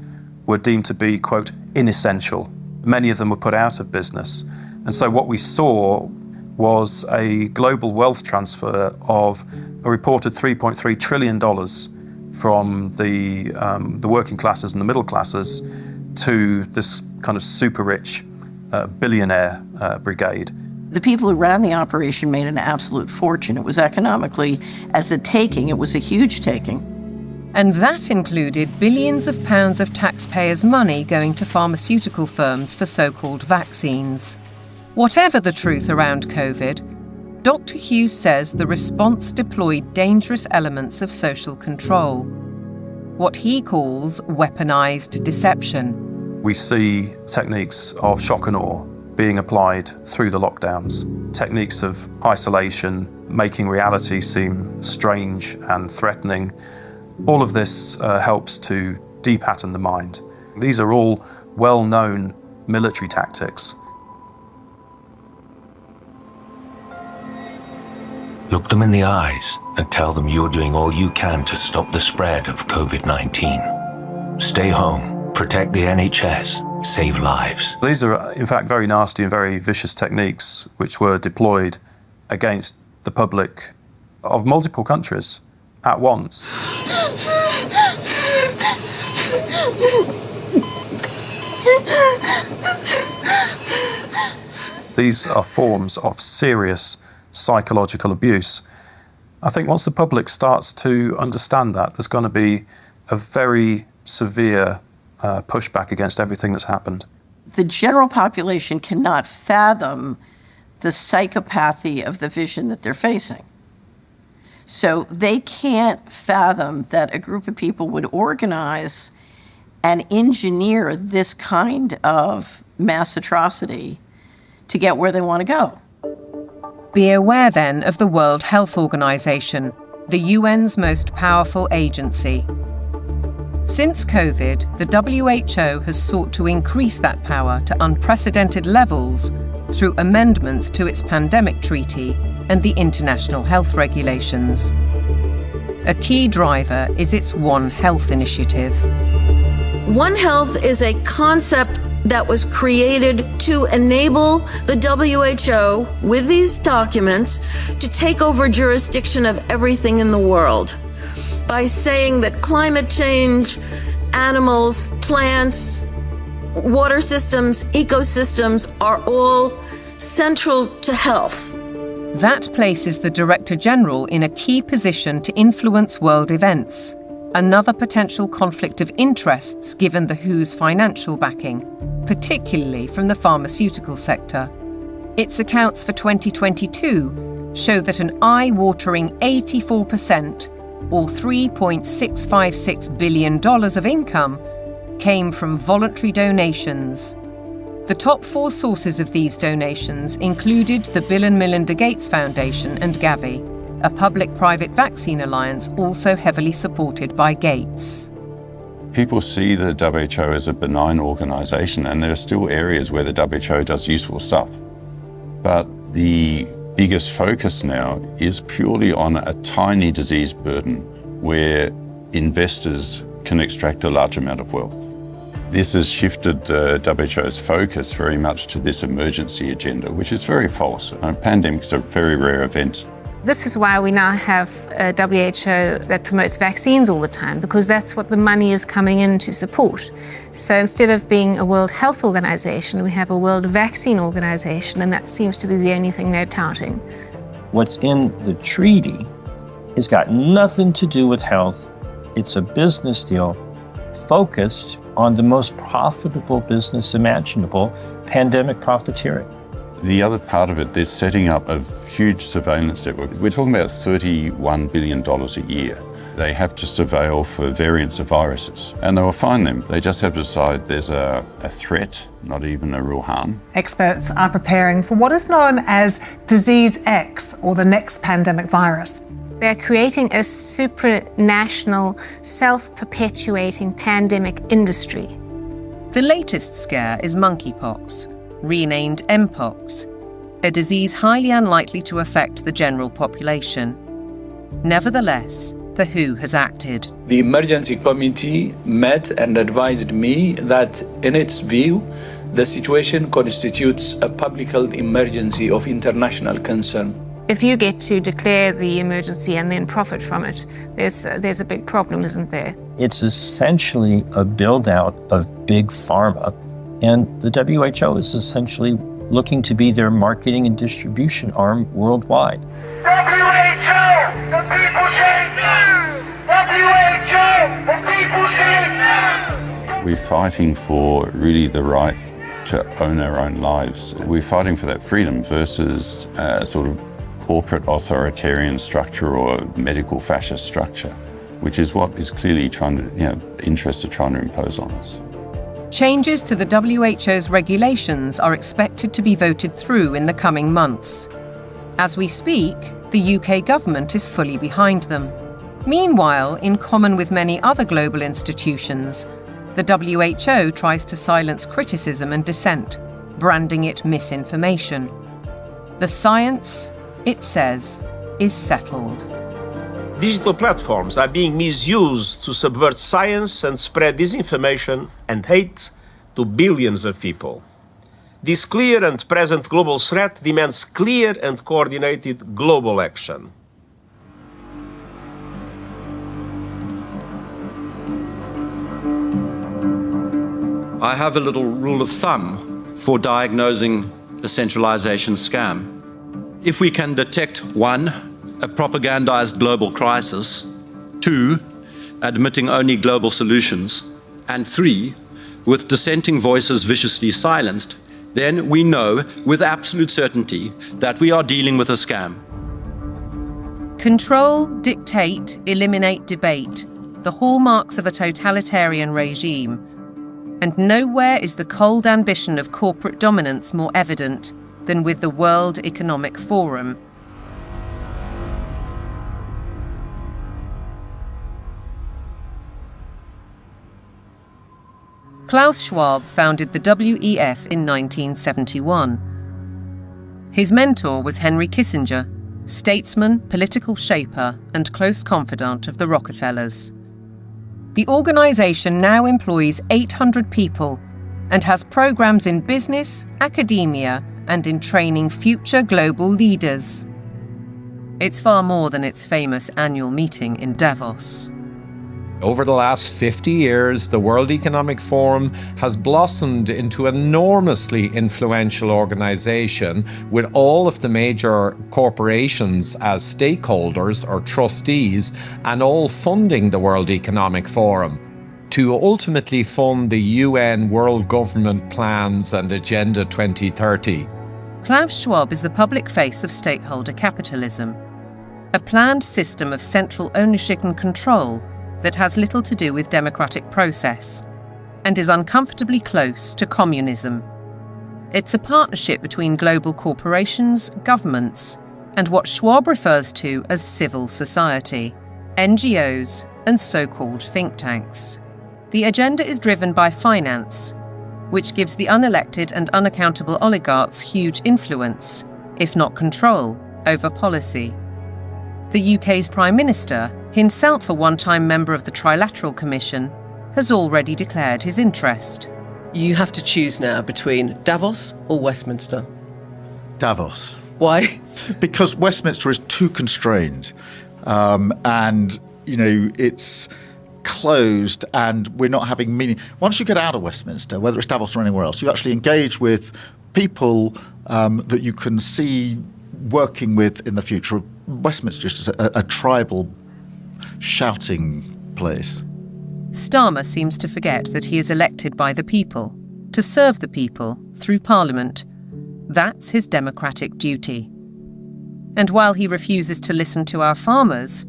Speaker 13: were deemed to be, quote, inessential. Many of them were put out of business. And so what we saw was a global wealth transfer of a reported $3.3 trillion from the working classes and the middle classes to this kind of super rich billionaire brigade.
Speaker 14: The people who ran the operation made an absolute fortune. It was economically, as a taking, it was a huge taking.
Speaker 3: And that included billions of pounds of taxpayers' money going to pharmaceutical firms for so-called vaccines. Whatever the truth around COVID, Dr. Hughes says the response deployed dangerous elements of social control, what he calls weaponized deception.
Speaker 13: We see techniques of shock and awe being applied through the lockdowns, techniques of isolation, making reality seem strange and threatening. All of this helps to depattern the mind. These are all well-known military tactics.
Speaker 2: Look them in the eyes and tell them you're doing all you can to stop the spread of COVID-19. Stay home, protect the NHS, save lives.
Speaker 13: These are, in fact, very nasty and very vicious techniques which were deployed against the public of multiple countries at once. These are forms of serious psychological abuse. I think once the public starts to understand that, there's going to be a very severe pushback against everything that's happened.
Speaker 14: The general population cannot fathom the psychopathy of the vision that they're facing. So they can't fathom that a group of people would organize and engineer this kind of mass atrocity to get where they want to go.
Speaker 3: Be aware then of the World Health Organization, the UN's most powerful agency. Since COVID, the WHO has sought to increase that power to unprecedented levels through amendments to its pandemic treaty and the international health regulations. A key driver is its One Health initiative.
Speaker 14: One Health is a concept that was created to enable the WHO, with these documents, to take over jurisdiction of everything in the world by saying that climate change, animals, plants, water systems, ecosystems are all central to health.
Speaker 3: That places the Director General in a key position to influence world events, another potential conflict of interests given the WHO's financial backing, particularly from the pharmaceutical sector. Its accounts for 2022 show that an eye-watering 84%, or $3.656 billion of income, came from voluntary donations. The top 4 sources of these donations included the Bill and Melinda Gates Foundation and Gavi, a public-private vaccine alliance also heavily supported by Gates.
Speaker 4: People see the WHO as a benign organization, and there are still areas where the WHO does useful stuff. But the biggest focus now is purely on a tiny disease burden where investors can extract a large amount of wealth. This has shifted the WHO's focus very much to this emergency agenda, which is very false. Pandemics are very rare events.
Speaker 10: This is why we now have a WHO that promotes vaccines all the time, because that's what the money is coming in to support. So instead of being a World Health Organization, we have a World Vaccine Organization, and that seems to be the only thing they're touting.
Speaker 20: What's in the treaty has got nothing to do with health. It's a business deal focused on the most profitable business imaginable, pandemic profiteering.
Speaker 4: The other part of it, they're setting up a huge surveillance network. We're talking about $31 billion a year. They have to surveil for variants of viruses, and they will find them. They just have to decide there's a threat, not even a real harm.
Speaker 21: Experts are preparing for what is known as Disease X, or the next pandemic virus.
Speaker 10: They're creating a supranational, self-perpetuating pandemic industry.
Speaker 3: The latest scare is monkeypox, renamed Mpox, a disease highly unlikely to affect the general population. Nevertheless, the WHO has acted.
Speaker 22: The emergency committee met and advised me that, in its view, the situation constitutes a public health emergency of international concern.
Speaker 10: If you get to declare the emergency and then profit from it, there's a big problem, isn't there?
Speaker 20: It's essentially a build-out of big pharma, and the WHO is essentially looking to be their marketing and distribution arm worldwide.
Speaker 23: WHO, the people say no! WHO, the people say no!
Speaker 4: We're fighting for really the right to own our own lives. We're fighting for that freedom versus sort of corporate authoritarian structure or medical fascist structure, which is what is clearly trying to, interests are trying to impose on us.
Speaker 3: Changes to the WHO's regulations are expected to be voted through in the coming months. As we speak, the UK government is fully behind them. Meanwhile, in common with many other global institutions, the WHO tries to silence criticism and dissent, branding it misinformation. The science, it says, is settled.
Speaker 24: Digital platforms are being misused to subvert science and spread disinformation and hate to billions of people. This clear and present global threat demands clear and coordinated global action.
Speaker 28: I have a little rule of thumb for diagnosing a centralization scam. If we can detect 1, a propagandized global crisis, 2, admitting only global solutions, and 3, with dissenting voices viciously silenced, then we know with absolute certainty that we are dealing with a scam.
Speaker 3: Control, dictate, eliminate debate, the hallmarks of a totalitarian regime. And nowhere is the cold ambition of corporate dominance more evident than with the World Economic Forum. Klaus Schwab founded the WEF in 1971. His mentor was Henry Kissinger, statesman, political shaper, and close confidant of the Rockefellers. The organisation now employs 800 people and has programmes in business, academia, and in training future global leaders. It's far more than its famous annual meeting in Davos.
Speaker 6: Over the last 50 years, the World Economic Forum has blossomed into an enormously influential organization with all of the major corporations as stakeholders or trustees and all funding the World Economic Forum to ultimately fund the UN World Government Plans and Agenda 2030.
Speaker 3: Klaus Schwab is the public face of stakeholder capitalism, a planned system of central ownership and control that has little to do with democratic process and is uncomfortably close to communism. It's a partnership between global corporations, governments, and what Schwab refers to as civil society, NGOs, and so-called think tanks. The agenda is driven by finance, which gives the unelected and unaccountable oligarchs huge influence, if not control, over policy. The UK's Prime Minister, himself a one-time member of the Trilateral Commission, has already declared his interest.
Speaker 7: You have to choose now between Davos or Westminster.
Speaker 8: Davos.
Speaker 7: Why?
Speaker 8: Because Westminster is too constrained, and it's closed, and we're not having meaning. Once you get out of Westminster, whether it's Davos or anywhere else, you actually engage with people that you can see working with in the future. Westminster is just a tribal shouting place.
Speaker 3: Starmer seems to forget that he is elected by the people, to serve the people through Parliament. That's his democratic duty. And while he refuses to listen to our farmers,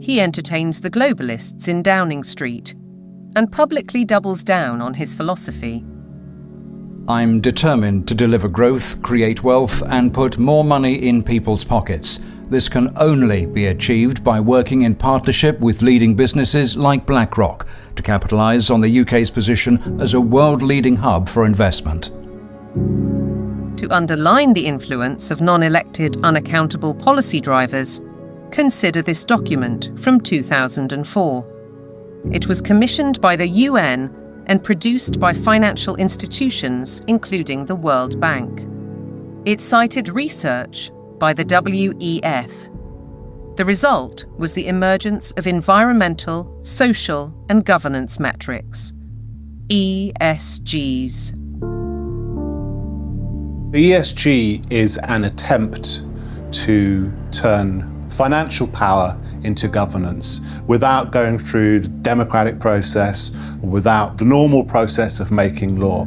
Speaker 3: he entertains the globalists in Downing Street and publicly doubles down on his philosophy.
Speaker 19: I'm determined to deliver growth, create wealth, and put more money in people's pockets. This can only be achieved by working in partnership with leading businesses like BlackRock to capitalise on the UK's position as a world-leading hub for investment.
Speaker 3: To underline the influence of non-elected, unaccountable policy drivers, consider this document from 2004. It was commissioned by the UN and produced by financial institutions, including the World Bank. It cited research by the WEF. The result was the emergence of environmental, social, and governance metrics, ESGs.
Speaker 16: The ESG is an attempt to turn financial power into governance without going through the democratic process, or without the normal process of making law.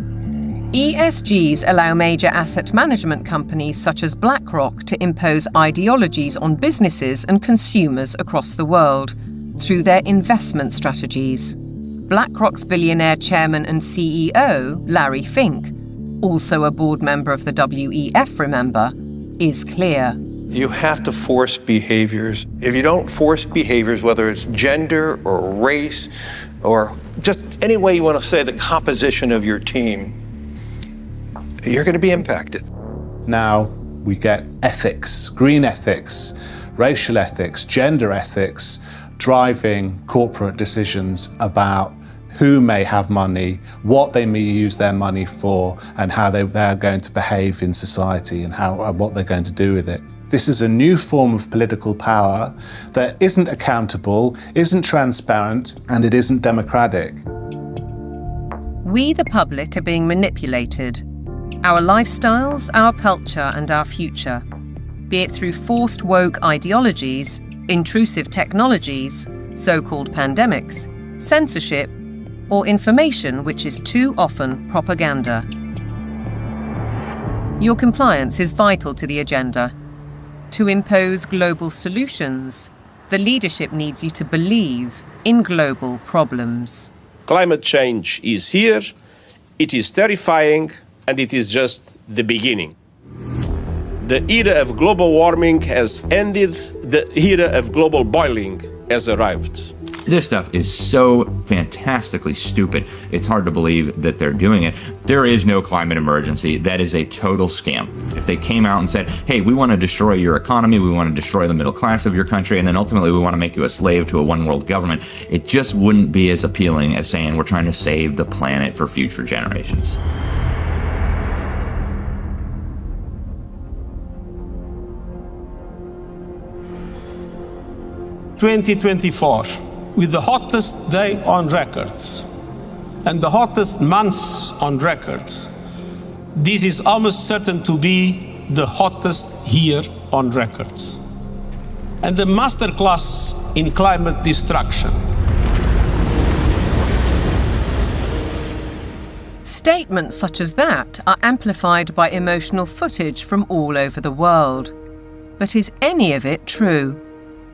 Speaker 3: ESGs allow major asset management companies such as BlackRock to impose ideologies on businesses and consumers across the world through their investment strategies. BlackRock's billionaire chairman and CEO, Larry Fink, also a board member of the WEF, remember, is clear.
Speaker 9: You have to force behaviors. If you don't force behaviors, whether it's gender or race or just any way you want to say the composition of your team, you're going to be impacted.
Speaker 16: Now we get ethics, green ethics, racial ethics, gender ethics, driving corporate decisions about who may have money, what they may use their money for, and how they're going to behave in society and what they're going to do with it. This is a new form of political power that isn't accountable, isn't transparent, and it isn't democratic.
Speaker 3: We, the public, are being manipulated. Our lifestyles, our culture, and our future, be it through forced woke ideologies, intrusive technologies, so-called pandemics, censorship, or information which is too often propaganda. Your compliance is vital to the agenda. To impose global solutions, the leadership needs you to believe in global problems.
Speaker 24: Climate change is here, it is terrifying, and it is just the beginning. The era of global warming has ended, the era of global boiling has arrived.
Speaker 5: This stuff is so fantastically stupid. It's hard to believe that they're doing it. There is no climate emergency. That is a total scam. If they came out and said, hey, we want to destroy your economy, we want to destroy the middle class of your country, and then ultimately we want to make you a slave to a one world government, it just wouldn't be as appealing as saying we're trying to save the planet for future generations.
Speaker 11: "2024, with the hottest day on record and the hottest months on record, this is almost certain to be the hottest year on record. And the masterclass in climate destruction."
Speaker 3: Statements such as that are amplified by emotional footage from all over the world. But is any of it true?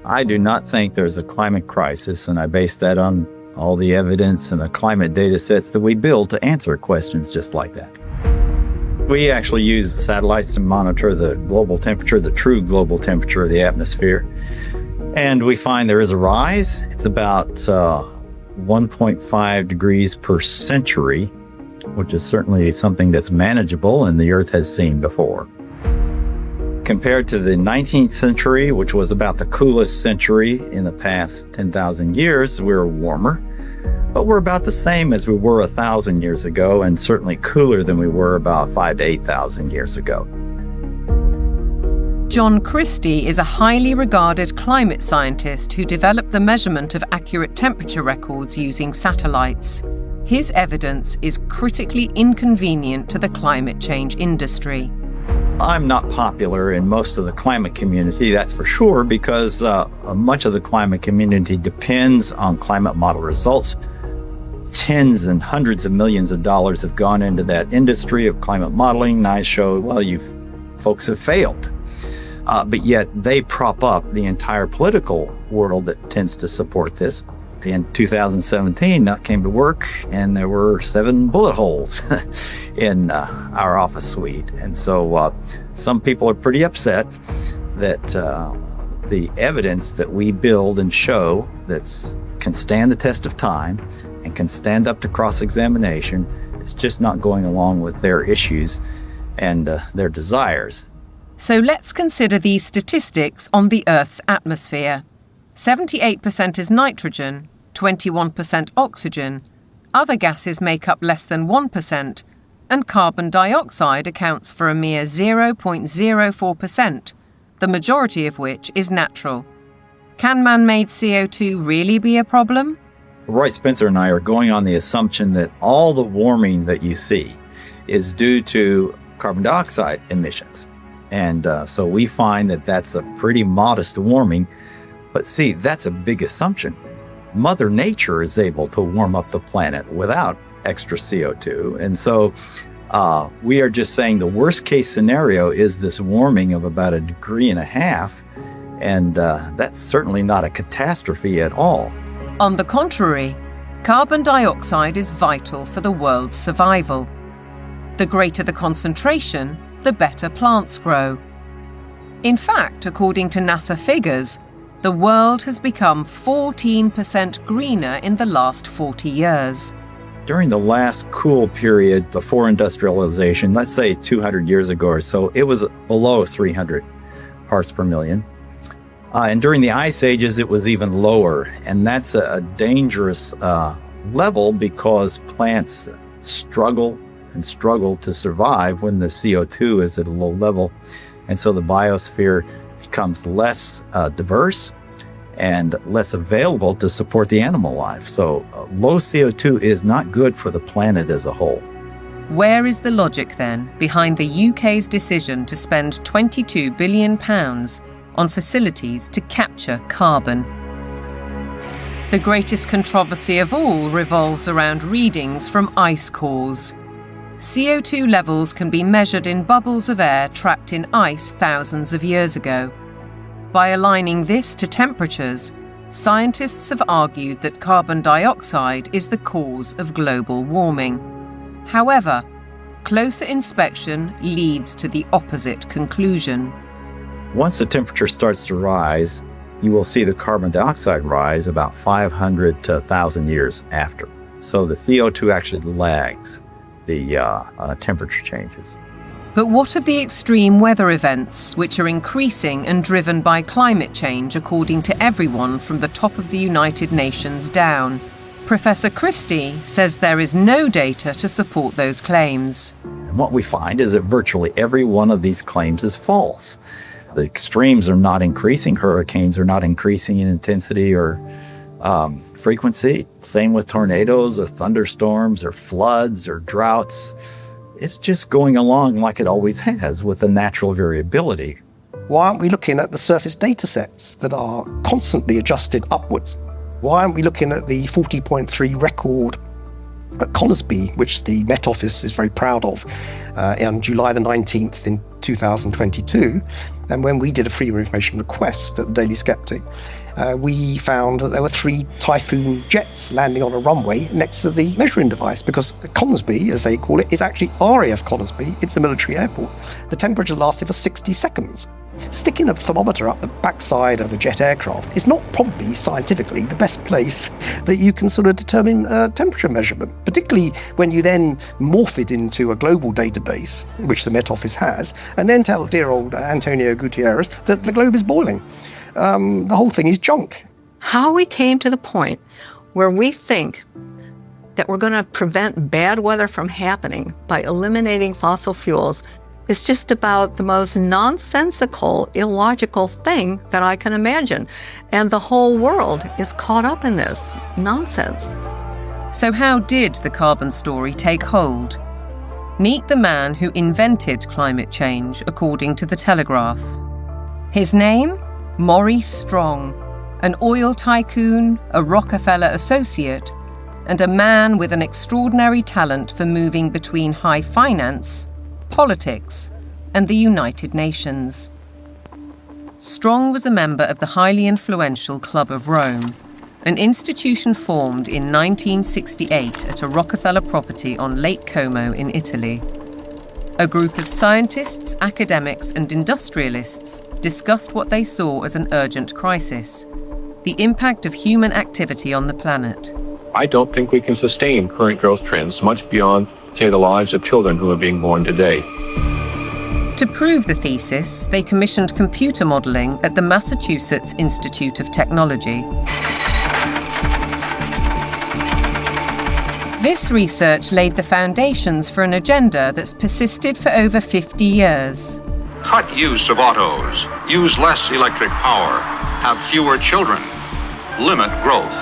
Speaker 12: I do not think there's a climate crisis, and I base that on all the evidence and the climate data sets that we build to answer questions just like that. We actually use satellites to monitor the global temperature, the true global temperature of the atmosphere. And we find there is a rise. It's about 1.5 degrees per century, which is certainly something that's manageable and the Earth has seen before. Compared to the 19th century, which was about the coolest century in the past 10,000 years, we're warmer. But we're about the same as we were 1,000 years ago, and certainly cooler than we were about 5,000 to 8,000 years ago.
Speaker 3: John Christie is a highly regarded climate scientist who developed the measurement of accurate temperature records using satellites. His evidence is critically inconvenient to the climate change industry.
Speaker 12: I'm not popular in most of the climate community, that's for sure, because much of the climate community depends on climate model results. Tens and hundreds of millions of dollars have gone into that industry of climate modeling, and I show, well, you folks have failed. But yet they prop up the entire political world that tends to support this. In 2017, I came to work and there were 7 bullet holes in our office suite. And so some people are pretty upset that the evidence that we build and show that can stand the test of time and can stand up to cross-examination is just not going along with their issues and their desires.
Speaker 3: So let's consider these statistics on the Earth's atmosphere. 78% is nitrogen, 21% oxygen, other gases make up less than 1%, and carbon dioxide accounts for a mere 0.04%, the majority of which is natural. Can man-made CO2 really be a problem?
Speaker 12: Roy Spencer and I are going on the assumption that all the warming that you see is due to carbon dioxide emissions. And so we find that that's a pretty modest warming. But see, that's a big assumption. Mother Nature is able to warm up the planet without extra CO2. And so we are just saying the worst case scenario is this warming of about 1.5 degrees. And that's certainly not a catastrophe at all.
Speaker 3: On the contrary, carbon dioxide is vital for the world's survival. The greater the concentration, the better plants grow. In fact, according to NASA figures, the world has become 14% greener in the last 40 years.
Speaker 12: During the last cool period before industrialization, let's say 200 years ago or so, it was below 300 parts per million. And during the ice ages, it was even lower. And that's a dangerous level because plants struggle to survive when the CO2 is at a low level. And so the biosphere becomes less diverse and less available to support the animal life. So low CO2 is not good for the planet as a whole.
Speaker 3: Where is the logic then behind the UK's decision to spend £22 billion on facilities to capture carbon? The greatest controversy of all revolves around readings from ice cores. CO2 levels can be measured in bubbles of air trapped in ice thousands of years ago. By aligning this to temperatures, scientists have argued that carbon dioxide is the cause of global warming. However, closer inspection leads to the opposite conclusion.
Speaker 12: Once the temperature starts to rise, you will see the carbon dioxide rise about 500 to 1,000 years after. So the CO2 actually lags the temperature changes.
Speaker 3: But what of the extreme weather events, which are increasing and driven by climate change, according to everyone from the top of the United Nations down? Professor Christie says there is no data to support those claims.
Speaker 12: And what we find is that virtually every one of these claims is false. The extremes are not increasing. Hurricanes are not increasing in intensity or frequency. Same with tornadoes or thunderstorms or floods or droughts. It's just going along like it always has with the natural variability.
Speaker 1: Why aren't we looking at the surface data sets that are constantly adjusted upwards? Why aren't we looking at the 40.3 record at Conisbee, which the Met Office is very proud of, on July the 19th in 2022? And when we did a freedom of information request at the Daily Sceptic, we found that there were 3 Typhoon jets landing on a runway next to the measuring device, because Conisbee, as they call it, is actually RAF Conisbee. It's a military airport. The temperature lasted for 60 seconds. Sticking a thermometer up the backside of a jet aircraft is not probably scientifically the best place that you can sort of determine temperature measurement, particularly when you then morph it into a global database, which the Met Office has, and then tell dear old Antonio Gutierrez that the globe is boiling. The whole thing is junk.
Speaker 2: How we came to the point where we think that we're going to prevent bad weather from happening by eliminating fossil fuels is just about the most nonsensical, illogical thing that I can imagine. And the whole world is caught up in this nonsense.
Speaker 3: So how did the carbon story take hold? Meet the man who invented climate change, according to The Telegraph. His name? Maurice Strong, an oil tycoon, a Rockefeller associate, and a man with an extraordinary talent for moving between high finance, politics, and the United Nations. Strong was a member of the highly influential Club of Rome, an institution formed in 1968 at a Rockefeller property on Lake Como in Italy. A group of scientists, academics, and industrialists discussed what they saw as an urgent crisis: the impact of human activity on the planet.
Speaker 15: I don't think we can sustain current growth trends much beyond, say, the lives of children who are being born today.
Speaker 3: To prove the thesis, they commissioned computer modeling at the Massachusetts Institute of Technology. This research laid the foundations for an agenda that's persisted for over 50 years.
Speaker 17: Cut use of autos, use less electric power, have fewer children, limit growth.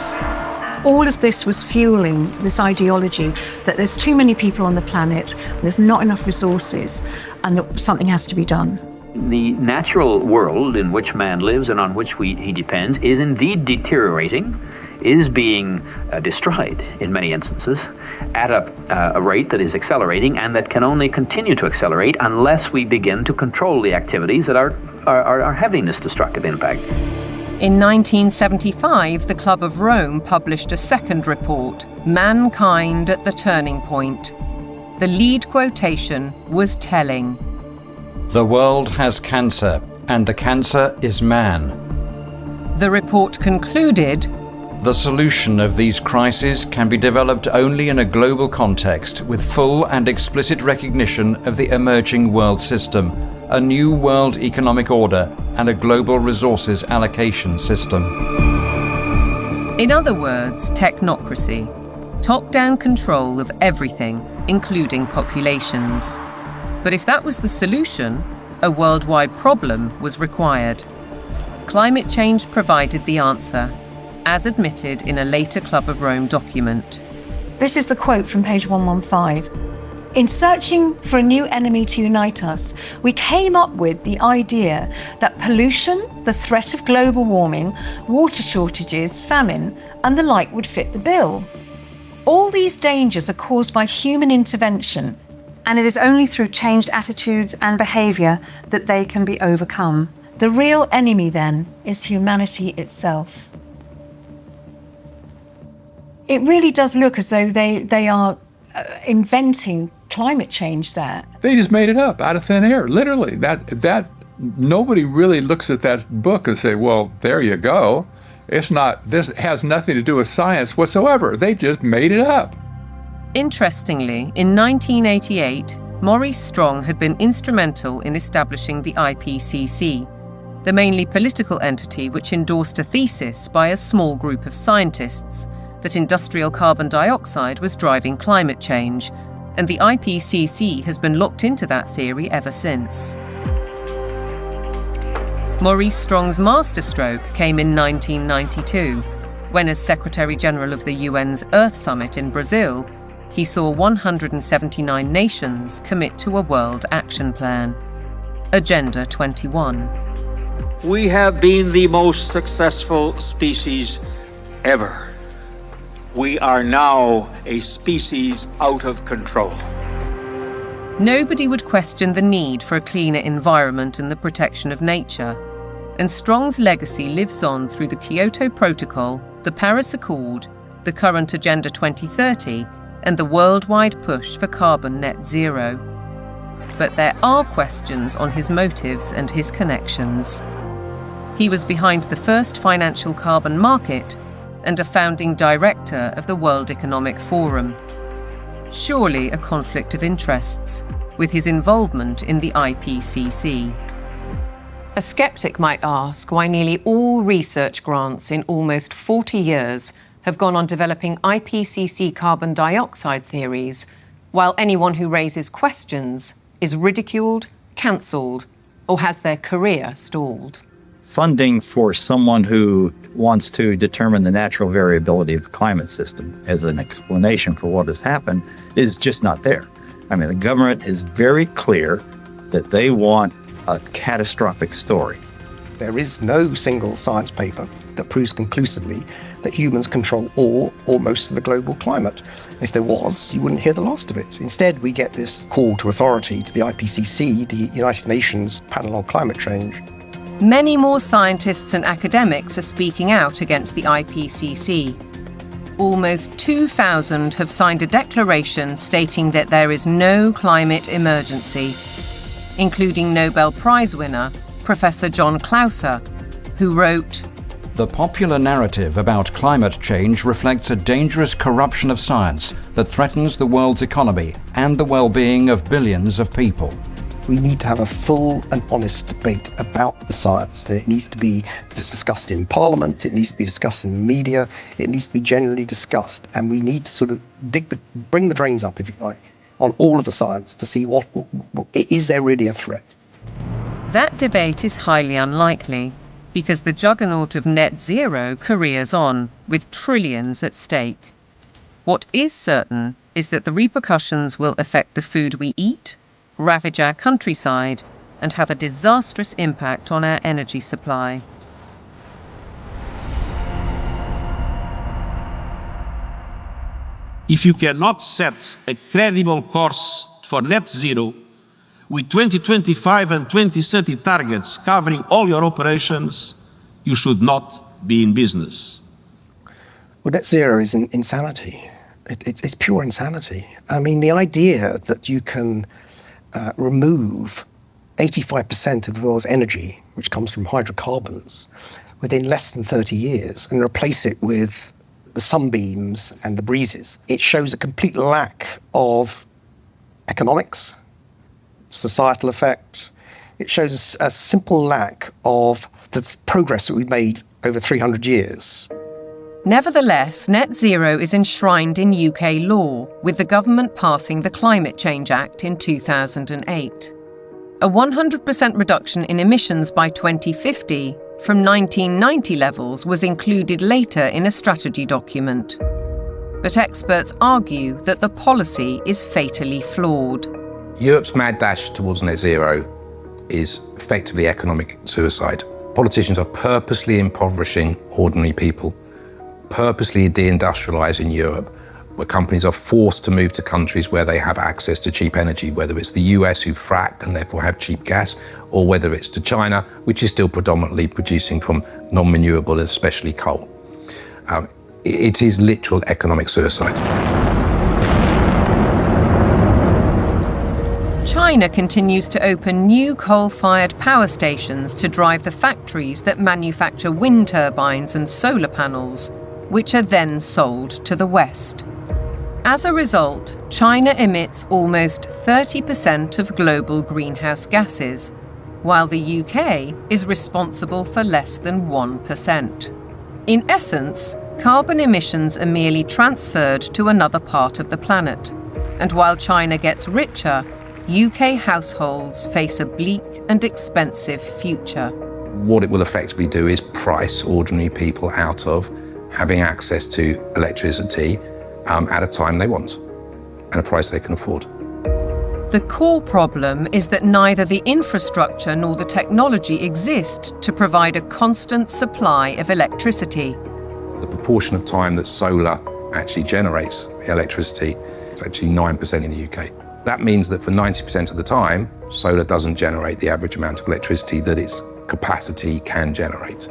Speaker 18: All of this was fueling this ideology that there's too many people on the planet, there's not enough resources, and that something has to be done.
Speaker 25: The natural world in which man lives and on which he depends is indeed deteriorating, is being destroyed in many instances at a rate that is accelerating and that can only continue to accelerate unless we begin to control the activities that are having this destructive impact.
Speaker 3: In 1975, the Club of Rome published a second report, Mankind at the Turning Point. The lead quotation was telling.
Speaker 19: The world has cancer, and the cancer is man.
Speaker 3: The report concluded,
Speaker 19: the solution of these crises can be developed only in a global context with full and explicit recognition of the emerging world system, a new world economic order, and a global resources allocation system.
Speaker 3: In other words, technocracy, top-down control of everything, including populations. But if that was the solution, a worldwide problem was required. Climate change provided the answer, as admitted in a later Club of Rome document.
Speaker 18: This is the quote from page 115. In searching for a new enemy to unite us, we came up with the idea that pollution, the threat of global warming, water shortages, famine, and the like would fit the bill. All these dangers are caused by human intervention, and it is only through changed attitudes and behaviour that they can be overcome. The real enemy, then, is humanity itself. It really does look as though they are inventing climate change there.
Speaker 26: They just made it up out of thin air, literally. That
Speaker 10: nobody really looks at that book and say, well, there you go. It's not, this has nothing to do with science whatsoever. They just made it up.
Speaker 3: Interestingly, in 1988, Maurice Strong had been instrumental in establishing the IPCC, the mainly political entity which endorsed a thesis by a small group of scientists that industrial carbon dioxide was driving climate change, and the IPCC has been looked into that theory ever since. Maurice Strong's masterstroke came in 1992, when as Secretary-General of the UN's Earth Summit in Brazil, he saw 179 nations commit to a World Action Plan, Agenda 21.
Speaker 13: We have been the most successful species ever. We are now a species out of control.
Speaker 3: Nobody would question the need for a cleaner environment and the protection of nature, and Strong's legacy lives on through the Kyoto Protocol, the Paris Accord, the current Agenda 2030, and the worldwide push for carbon net zero. But there are questions on his motives and his connections. He was behind the first financial carbon market and a founding director of the World Economic Forum. Surely a conflict of interests with his involvement in the IPCC. A skeptic might ask why nearly all research grants in almost 40 years have gone on developing IPCC carbon dioxide theories, while anyone who raises questions is ridiculed, cancelled, or has their career stalled.
Speaker 12: Funding for someone who wants to determine the natural variability of the climate system as an explanation for what has happened is just not there. I mean, the government is very clear that they want a catastrophic story.
Speaker 1: There is no single science paper that proves conclusively that humans control all or most of the global climate. If there was, you wouldn't hear the last of it. Instead, we get this call to authority to the IPCC, the United Nations Panel on Climate Change.
Speaker 3: Many more scientists and academics are speaking out against the IPCC. Almost 2,000 have signed a declaration stating that there is no climate emergency, including Nobel Prize winner Professor John Clauser, who wrote,
Speaker 19: "The popular narrative about climate change reflects a dangerous corruption of science that threatens the world's economy and the well-being of billions of people."
Speaker 1: We need to have a full and honest debate about the science. It needs to be discussed in Parliament, it needs to be discussed in the media, it needs to be generally discussed. And we need to sort of bring the drains up, if you like, on all of the science to see what is there really a threat.
Speaker 3: That debate is highly unlikely, because the juggernaut of net zero careers on, with trillions at stake. What is certain is that the repercussions will affect the food we eat, ravage our countryside, and have a disastrous impact on our energy supply.
Speaker 24: If you cannot set a credible course for net zero, with 2025 and 2030 targets covering all your operations, you should not be in business.
Speaker 1: Well, net zero is insanity. It's pure insanity. I mean, the idea that you can remove 85% of the world's energy, which comes from hydrocarbons, within less than 30 years and replace it with the sunbeams and the breezes. It shows a complete lack of economics, societal effect. It shows a simple lack of the progress that we've made over 300 years.
Speaker 3: Nevertheless, net zero is enshrined in UK law, with the government passing the Climate Change Act in 2008. A 100% reduction in emissions by 2050 from 1990 levels was included later in a strategy document. But experts argue that the policy is fatally flawed.
Speaker 14: Europe's mad dash towards net zero is effectively economic suicide. Politicians are purposely impoverishing ordinary people, purposely deindustrializing Europe, where companies are forced to move to countries where they have access to cheap energy, whether it's the US who frack and therefore have cheap gas, or whether it's to China, which is still predominantly producing from non-renewable, especially coal. It is literal economic suicide.
Speaker 3: China continues to open new coal-fired power stations to drive the factories that manufacture wind turbines and solar panels, which are then sold to the West. As a result, China emits almost 30% of global greenhouse gases, while the UK is responsible for less than 1%. In essence, carbon emissions are merely transferred to another part of the planet. And while China gets richer, UK households face a bleak and expensive future.
Speaker 14: What it will effectively do is price ordinary people out of having access to electricity at a time they want and a price they can afford.
Speaker 3: The core problem is that neither the infrastructure nor the technology exist to provide a constant supply of electricity.
Speaker 14: The proportion of time that solar actually generates electricity is actually 9% in the UK. That means that for 90% of the time, solar doesn't generate the average amount of electricity that its capacity can generate.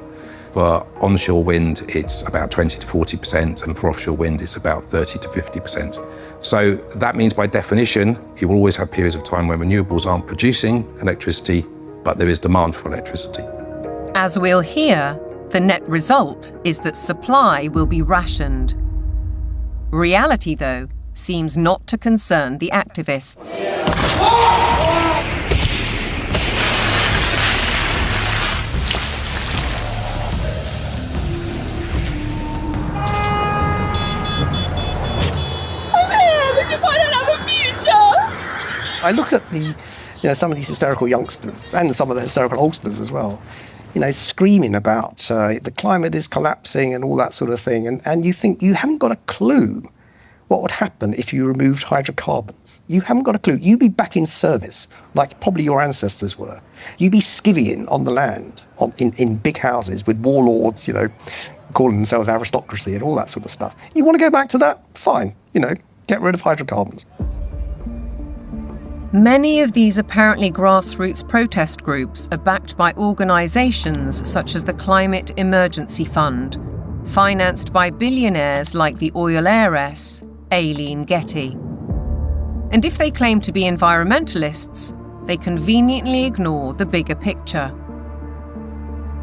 Speaker 14: For onshore wind, it's about 20 to 40%, and for offshore wind, it's about 30 to 50%. So that means, by definition, you will always have periods of time when renewables aren't producing electricity, but there is demand for electricity.
Speaker 3: As we'll hear, the net result is that supply will be rationed. Reality, though, seems not to concern the activists.
Speaker 1: I look at some of these hysterical youngsters and some of the hysterical oldsters as well, screaming about the climate is collapsing and all that sort of thing. And you think you haven't got a clue what would happen if you removed hydrocarbons. You haven't got a clue. You'd be back in service, like probably your ancestors were. You'd be skivvying on the land, in big houses with warlords, calling themselves aristocracy and all that sort of stuff. You want to go back to that? Fine. Get rid of hydrocarbons.
Speaker 3: Many of these apparently grassroots protest groups are backed by organisations such as the Climate Emergency Fund, financed by billionaires like the oil heiress Aileen Getty. And if they claim to be environmentalists, they conveniently ignore the bigger picture.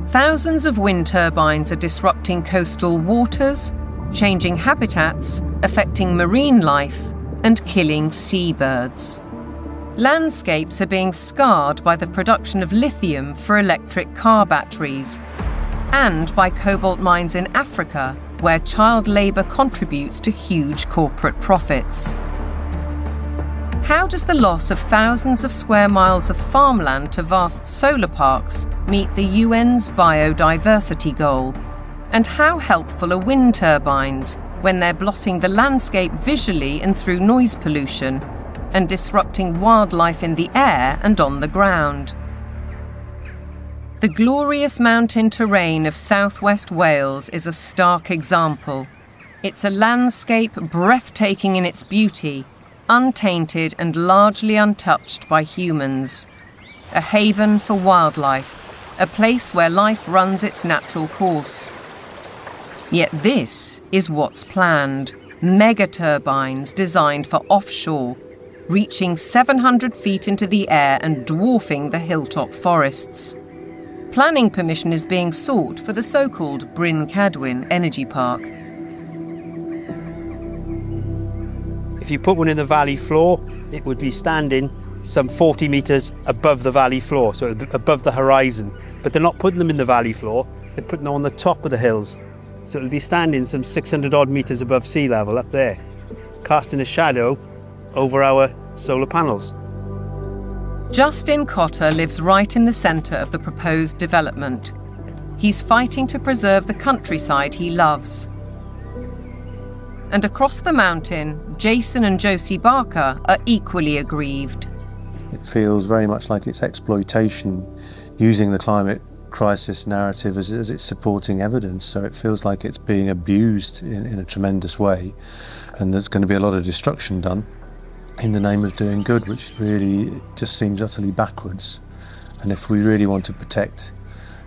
Speaker 3: Thousands of wind turbines are disrupting coastal waters, changing habitats, affecting marine life, and killing seabirds. Landscapes are being scarred by the production of lithium for electric car batteries, and by cobalt mines in Africa, where child labour contributes to huge corporate profits. How does the loss of thousands of square miles of farmland to vast solar parks meet the UN's biodiversity goal? And how helpful are wind turbines when they're blotting the landscape visually and through noise pollution, and disrupting wildlife in the air and on the ground? The glorious mountain terrain of southwest Wales is a stark example. It's a landscape breathtaking in its beauty, untainted and largely untouched by humans. A haven for wildlife, a place where life runs its natural course. Yet this is what's planned: mega turbines designed for offshore, reaching 700 feet into the air and dwarfing the hilltop forests. Planning permission is being sought for the so-called Bryn Cadwyn Energy Park.
Speaker 4: If you put one in the valley floor, it would be standing some 40 metres above the valley floor, so above the horizon. But they're not putting them in the valley floor, they're putting them on the top of the hills. So it'll be standing some 600 odd metres above sea level up there, casting a shadow over our solar panels.
Speaker 3: Justin Cotter lives right in the centre of the proposed development. He's fighting to preserve the countryside he loves. And across the mountain, Jason and Josie Barker are equally aggrieved.
Speaker 20: It feels very much like it's exploitation, using the climate crisis narrative as its supporting evidence. So it feels like it's being abused in a tremendous way, and there's going to be a lot of destruction done in the name of doing good, which really just seems utterly backwards. And if we really want to protect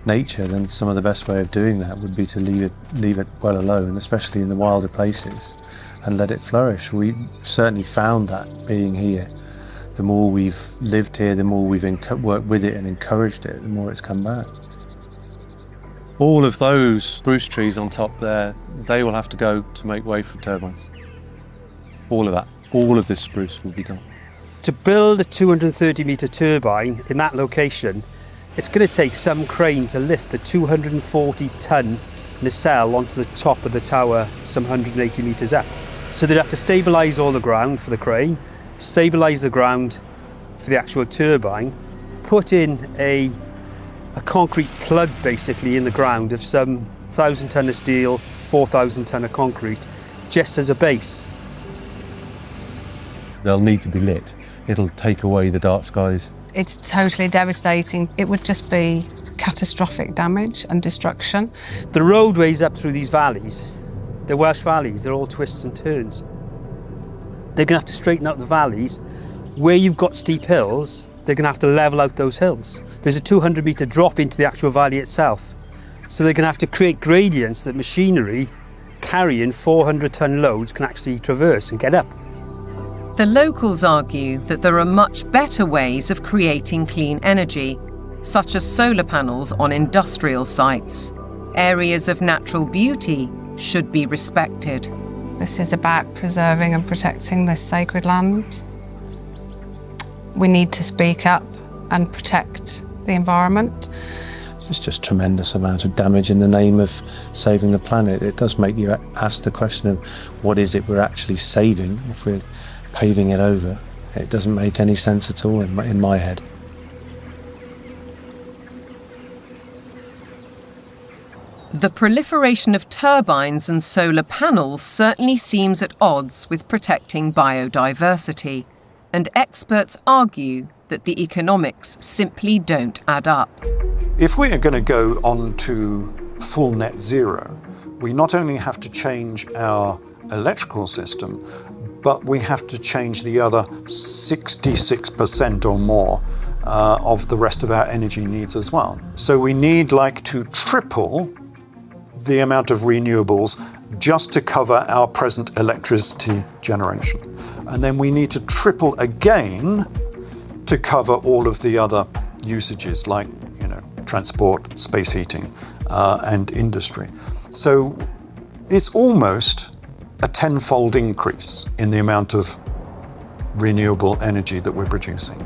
Speaker 20: nature, then some of the best way of doing that would be to leave it well alone, especially in the wilder places, and let it flourish. We certainly found that being here The more we've lived here, the more we've worked with it and encouraged it, the more it's come back. All of those spruce trees on top there, they will have to go to make way for turbines. All of that. All of this spruce will be gone.
Speaker 4: To build a 230-metre turbine in that location, it's going to take some crane to lift the 240-ton nacelle onto the top of the tower some 180 metres up. So they'd have to stabilise all the ground for the crane, stabilise the ground for the actual turbine, put in a concrete plug basically in the ground of some 1,000 tonne of steel, 4,000 tonne of concrete, just as a base.
Speaker 20: They'll need to be lit. It'll take away the dark skies.
Speaker 6: It's totally devastating. It would just be catastrophic damage and destruction.
Speaker 4: The roadways up through these valleys, the Welsh valleys, they're all twists and turns. They're going to have to straighten out the valleys. Where you've got steep hills, they're going to have to level out those hills. There's a 200-metre drop into the actual valley itself. So they're going to have to create gradients that machinery carrying 400-tonne loads can actually traverse and get up.
Speaker 3: The locals argue that there are much better ways of creating clean energy, such as solar panels on industrial sites. Areas of natural beauty should be respected.
Speaker 6: This is about preserving and protecting this sacred land. We need to speak up and protect the environment.
Speaker 20: It's just a tremendous amount of damage in the name of saving the planet. It does make you ask the question of what is it we're actually saving if we're paving it over. It doesn't make any sense at all in my head.
Speaker 3: The proliferation of turbines and solar panels certainly seems at odds with protecting biodiversity, and experts argue that the economics simply don't add up.
Speaker 7: If we are going to go on to full net zero, we not only have to change our electrical system, but we have to change the other 66% or more of the rest of our energy needs as well. So we need to triple the amount of renewables just to cover our present electricity generation. And then we need to triple again to cover all of the other usages like, transport, space heating, and industry. So it's almost a tenfold increase in the amount of renewable energy that we're producing.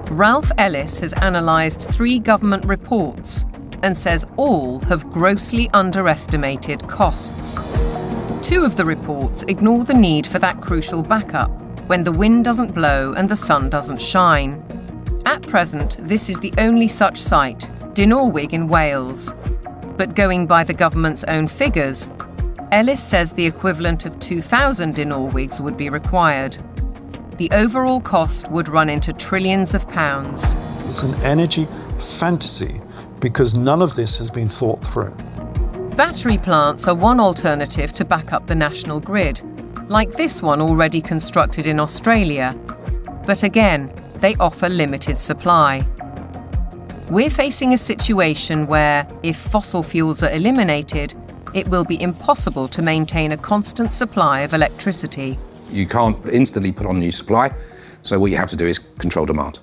Speaker 3: Ralph Ellis has analysed 3 government reports and says all have grossly underestimated costs. 2 of the reports ignore the need for that crucial backup when the wind doesn't blow and the sun doesn't shine. At present, this is the only such site, Dinorwig in Wales. But going by the government's own figures, Ellis says the equivalent of 2,000 Dinorwigs would be required. The overall cost would run into trillions of pounds.
Speaker 7: It's an energy fantasy because none of this has been thought through.
Speaker 3: Battery plants are one alternative to back up the national grid, like this one already constructed in Australia. But again, they offer limited supply. We're facing a situation where, if fossil fuels are eliminated, it will be impossible to maintain a constant supply of electricity.
Speaker 14: You can't instantly put on new supply, so what you have to do is control demand.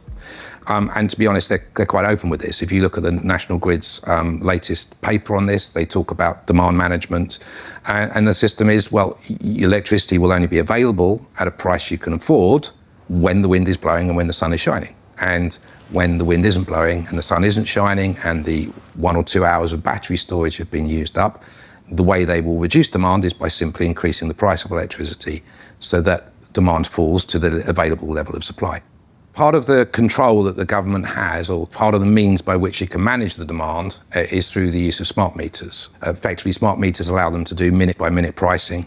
Speaker 14: And to be honest, they're quite open with this. If you look at the National Grid's latest paper on this, they talk about demand management. And the system is, well, electricity will only be available at a price you can afford when the wind is blowing and when the sun is shining. And when the wind isn't blowing and the sun isn't shining and the 1 or 2 hours of battery storage have been used up, the way they will reduce demand is by simply increasing the price of electricity so that demand falls to the available level of supply. Part of the control that the government has, or part of the means by which it can manage the demand, is through the use of smart meters. Effectively, smart meters allow them to do minute-by-minute pricing,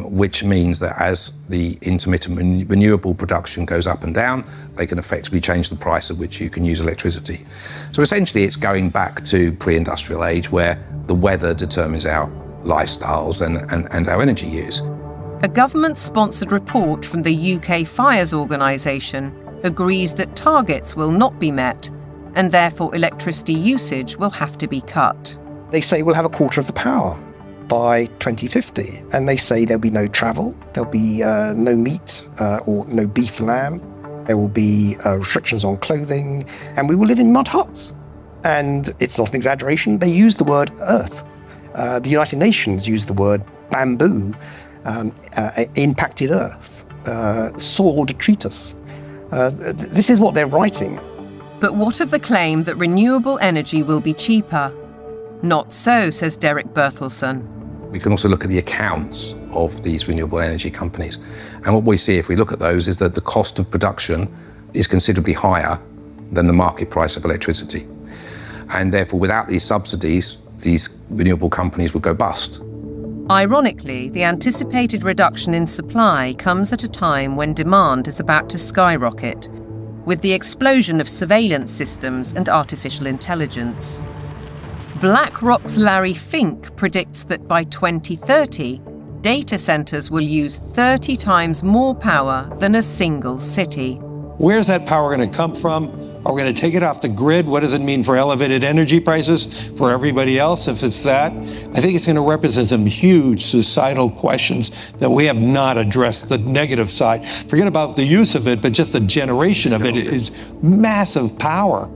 Speaker 14: which means that as the intermittent renewable production goes up and down, they can effectively change the price at which you can use electricity. So essentially, it's going back to pre-industrial age, where the weather determines our lifestyles and our energy use.
Speaker 3: A government-sponsored report from the UK Fires Organisation agrees that targets will not be met, and therefore electricity usage will have to be cut.
Speaker 1: They say we'll have a quarter of the power by 2050, and they say there'll be no travel, there'll be no meat or no beef lamb, There will be restrictions on clothing, and we will live in mud huts. And it's not an exaggeration. They use the word earth. The United Nations use the word bamboo, impacted earth, soil detritus. This is what they're writing.
Speaker 3: But what of the claim that renewable energy will be cheaper? Not so, says Derek Bertelsen.
Speaker 14: We can also look at the accounts of these renewable energy companies. And what we see if we look at those is that the cost of production is considerably higher than the market price of electricity. And therefore, without these subsidies, these renewable companies would go bust.
Speaker 3: Ironically, the anticipated reduction in supply comes at a time when demand is about to skyrocket, with the explosion of surveillance systems and artificial intelligence. BlackRock's Larry Fink predicts that by 2030, data centers will use 30 times more power than a single city.
Speaker 8: Where's that power going to come from? Are we going to take it off the grid? What does it mean for elevated energy prices for everybody else if it's that? I think it's going to represent some huge societal questions that we have not addressed. The negative side. Forget about the use of it, but just the generation of it is massive power.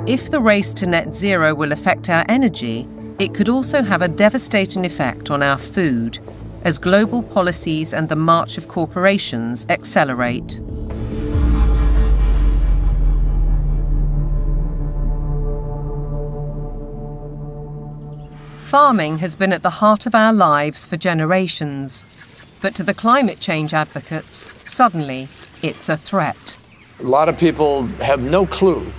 Speaker 3: If the race to net zero will affect our energy, it could also have a devastating effect on our food, as global policies and the march of corporations accelerate. Farming has been at the heart of our lives for generations, but to the climate change advocates, suddenly it's a threat.
Speaker 9: A lot of people have no clue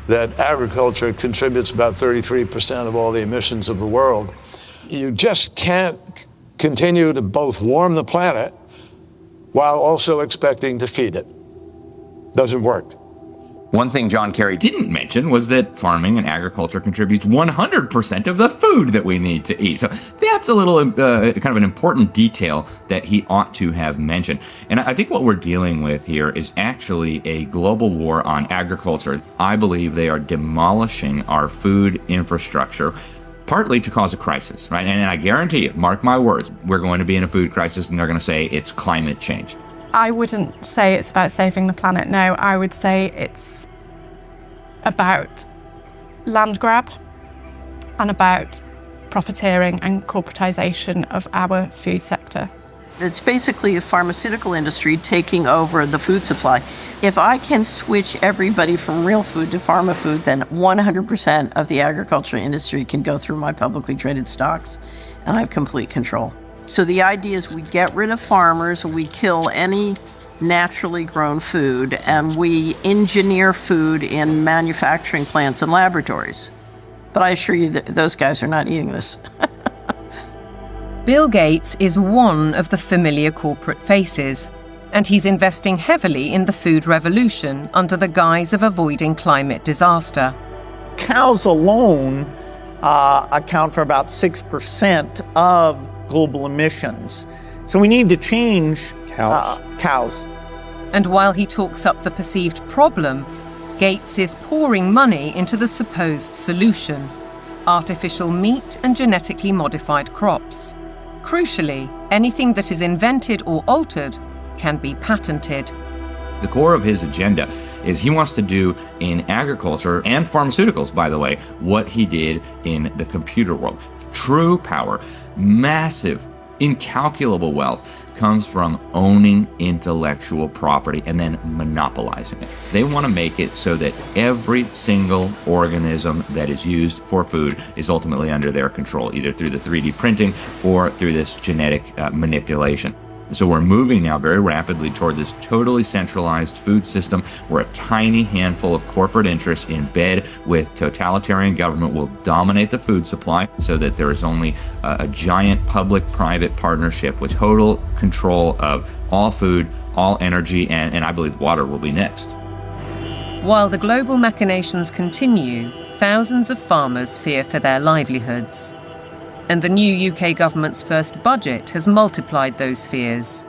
Speaker 9: that agriculture contributes about 33% of all the emissions of the world. You just can't continue to both warm the planet while also expecting to feed it. Doesn't work.
Speaker 5: One thing John Kerry didn't mention was that farming and agriculture contributes 100% of the food that we need to eat. So that's a little kind of an important detail that he ought to have mentioned. And I think what we're dealing with here is actually a global war on agriculture. I believe they are demolishing our food infrastructure, partly to cause a crisis, right? And I guarantee you, mark my words, we're going to be in a food crisis and they're going to say it's climate change.
Speaker 6: I wouldn't say it's about saving the planet, no. I would say it's about land grab and about profiteering and corporatization of our food sector.
Speaker 21: It's basically the pharmaceutical industry taking over the food supply. If I can switch everybody from real food to pharma food, then 100% of the agricultural industry can go through my publicly traded stocks, and I have complete control. So the idea is we get rid of farmers, we kill any naturally grown food, and we engineer food in manufacturing plants and laboratories. But I assure you that those guys are not eating this.
Speaker 3: Bill Gates is one of the familiar corporate faces, and he's investing heavily in the food revolution under the guise of avoiding climate disaster.
Speaker 22: Cows alone account for about 6% of global emissions. So we need to change cows.
Speaker 3: And while he talks up the perceived problem, Gates is pouring money into the supposed solution: artificial meat and genetically modified crops. Crucially, anything that is invented or altered can be patented.
Speaker 5: The core of his agenda is he wants to do in agriculture and pharmaceuticals, by the way, what he did in the computer world. True power, massive, incalculable wealth comes from owning intellectual property and then monopolizing it. They want to make it so that every single organism that is used for food is ultimately under their control, either through the 3D printing or through this genetic manipulation. So we're moving now very rapidly toward this totally centralized food system where a tiny handful of corporate interests in bed with totalitarian government will dominate the food supply so that there is only a giant public-private partnership with total control of all food, all energy, and I believe water will be next.
Speaker 3: While the global machinations continue, thousands of farmers fear for their livelihoods. And the new UK government's first budget has multiplied those fears.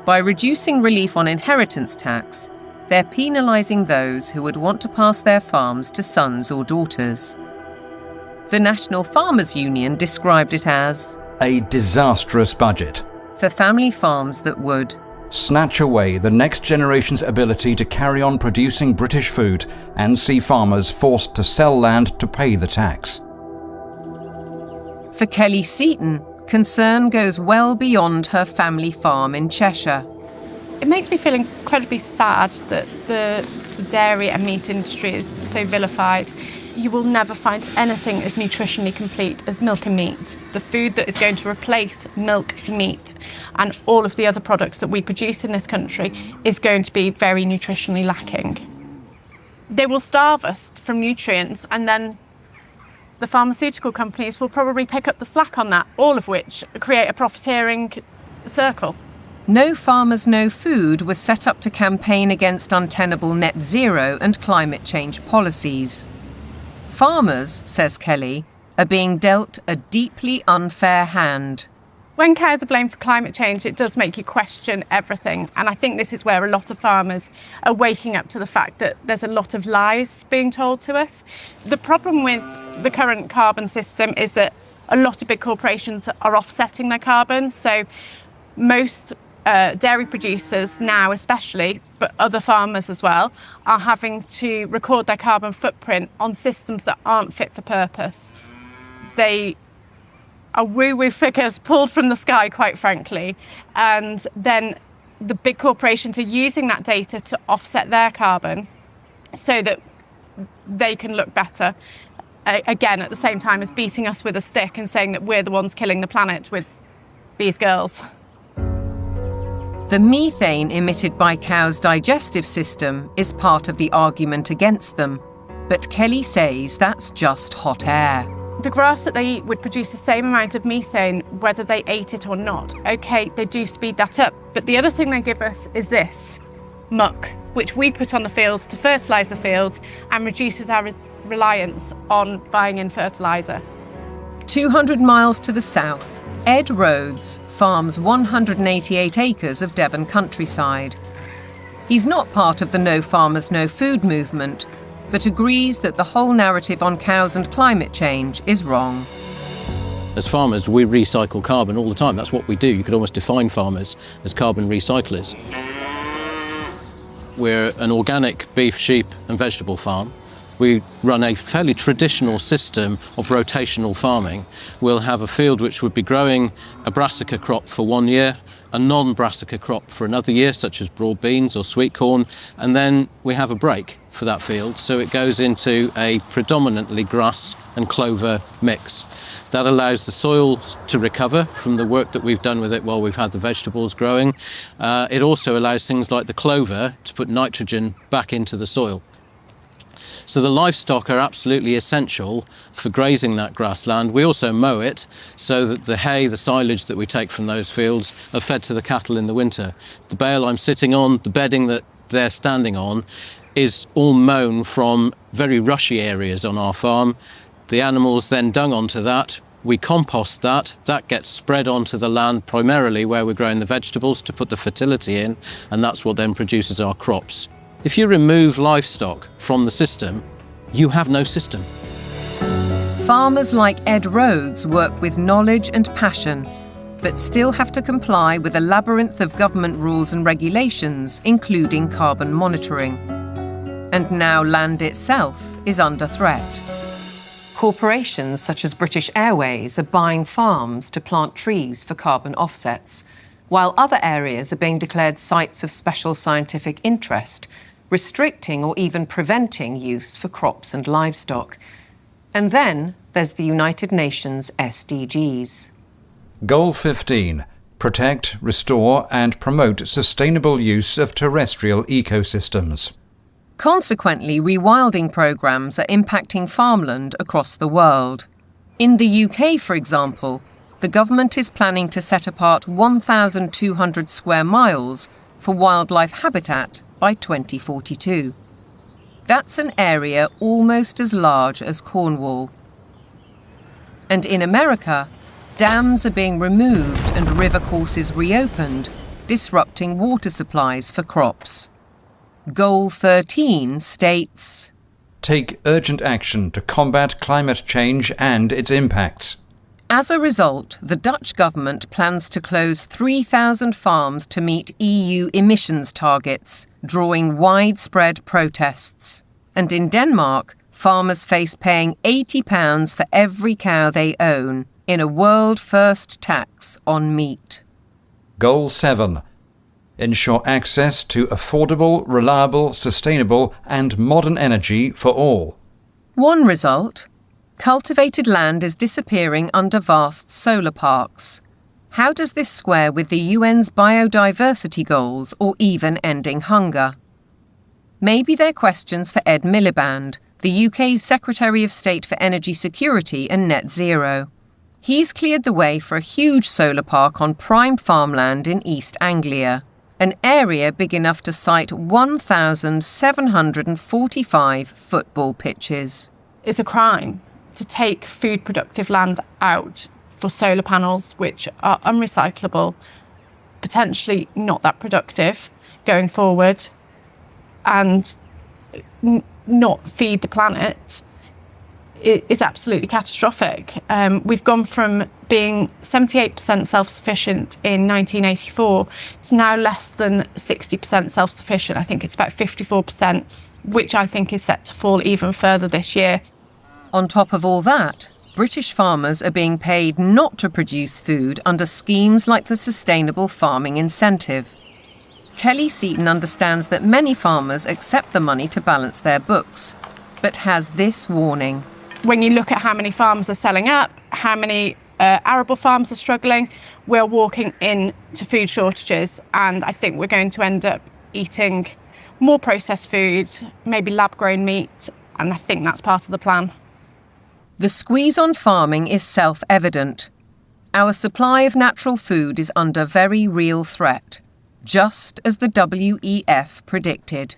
Speaker 3: By reducing relief on inheritance tax, they're penalising those who would want to pass their farms to sons or daughters. The National Farmers Union described it as
Speaker 19: a disastrous budget
Speaker 3: for family farms that would
Speaker 19: snatch away the next generation's ability to carry on producing British food and see farmers forced to sell land to pay the tax.
Speaker 3: For Kelly Seaton, concern goes well beyond her family farm in Cheshire.
Speaker 6: It makes me feel incredibly sad that the dairy and meat industry is so vilified. You will never find anything as nutritionally complete as milk and meat. The food that is going to replace milk, meat, and all of the other products that we produce in this country is going to be very nutritionally lacking. They will starve us from nutrients, and then the pharmaceutical companies will probably pick up the slack on that, all of which create a profiteering circle.
Speaker 3: No Farmers, No Food was set up to campaign against untenable net zero and climate change policies. Farmers, says Kelly, are being dealt a deeply unfair hand.
Speaker 6: When cows are blamed for climate change, it does make you question everything. And I think this is where a lot of farmers are waking up to the fact that there's a lot of lies being told to us. The problem with the current carbon system is that a lot of big corporations are offsetting their carbon. So most dairy producers now especially, but other farmers as well, are having to record their carbon footprint on systems that aren't fit for purpose. They are woo-woo figures pulled from the sky, quite frankly, and then the big corporations are using that data to offset their carbon so that they can look better, again, at the same time as beating us with a stick and saying that we're the ones killing the planet with these girls.
Speaker 3: The methane emitted by cows' digestive system is part of the argument against them, but Kelly says that's just hot air.
Speaker 6: The grass that they eat would produce the same amount of methane whether they ate it or not. OK, they do speed that up, but the other thing they give us is this, muck, which we put on the fields to fertilise the fields and reduces our reliance on buying in fertiliser.
Speaker 3: 200 miles to the south, Ed Rhodes farms 188 acres of Devon countryside. He's not part of the No Farmers, No Food movement, but agrees that the whole narrative on cows and climate change is wrong.
Speaker 2: As farmers, we recycle carbon all the time. That's what we do. You could almost define farmers as carbon recyclers. We're an organic beef, sheep and vegetable farm. We run a fairly traditional system of rotational farming. We'll have a field which would be growing a brassica crop for 1 year, a non-brassica crop for another year, such as broad beans or sweet corn, and then we have a break for that field, so it goes into a predominantly grass and clover mix. That allows the soil to recover from the work that we've done with it while we've had the vegetables growing. It also allows things like the clover to put nitrogen back into the soil. So the livestock are absolutely essential for grazing that grassland. We also mow it so that the hay, the silage that we take from those fields are fed to the cattle in the winter. The bale I'm sitting on, the bedding that they're standing on, is all mown from very rushy areas on our farm. The animals then dung onto that. We compost that. That gets spread onto the land primarily where we're growing the vegetables to put the fertility in, and that's what then produces our crops. If you remove livestock from the system, you have no system.
Speaker 3: Farmers like Ed Rhodes work with knowledge and passion, but still have to comply with a labyrinth of government rules and regulations, including carbon monitoring. And now land itself is under threat. Corporations such as British Airways are buying farms to plant trees for carbon offsets, while other areas are being declared sites of special scientific interest, restricting or even preventing use for crops and livestock. And then there's the United Nations SDGs.
Speaker 19: Goal 15. Protect, restore and promote sustainable use of terrestrial ecosystems.
Speaker 3: Consequently, rewilding programmes are impacting farmland across the world. In the UK, for example, the government is planning to set apart 1,200 square miles for wildlife habitat by 2042. That's an area almost as large as Cornwall. And in America, dams are being removed and river courses reopened, disrupting water supplies for crops. Goal 13 states,
Speaker 19: take urgent action to combat climate change and its impacts.
Speaker 3: As a result, the Dutch government plans to close 3,000 farms to meet EU emissions targets, drawing widespread protests. And in Denmark, farmers face paying £80 for every cow they own in a world-first tax on meat.
Speaker 19: Goal 7. Ensure access to affordable, reliable, sustainable and modern energy for all.
Speaker 3: One result: cultivated land is disappearing under vast solar parks. How does this square with the UN's biodiversity goals or even ending hunger? Maybe they're questions for Ed Miliband, the UK's Secretary of State for Energy Security and Net Zero. He's cleared the way for a huge solar park on prime farmland in East Anglia, an area big enough to site 1,745 football pitches.
Speaker 6: It's a crime to take food productive land out for solar panels, which are unrecyclable, potentially not that productive going forward, and not feed the planet. It is absolutely catastrophic. We've gone from being 78% self-sufficient in 1984 to now less than 60% self-sufficient. I think it's about 54%, which I think is set to fall even further this year.
Speaker 3: On top of all that, British farmers are being paid not to produce food under schemes like the Sustainable Farming Incentive. Kelly Seaton understands that many farmers accept the money to balance their books, but has this warning.
Speaker 6: When you look at how many farms are selling up, how many arable farms are struggling, we're walking into food shortages, and I think we're going to end up eating more processed food, maybe lab-grown meat, and I think that's part of the plan.
Speaker 3: The squeeze on farming is self-evident. Our supply of natural food is under very real threat, just as the WEF predicted.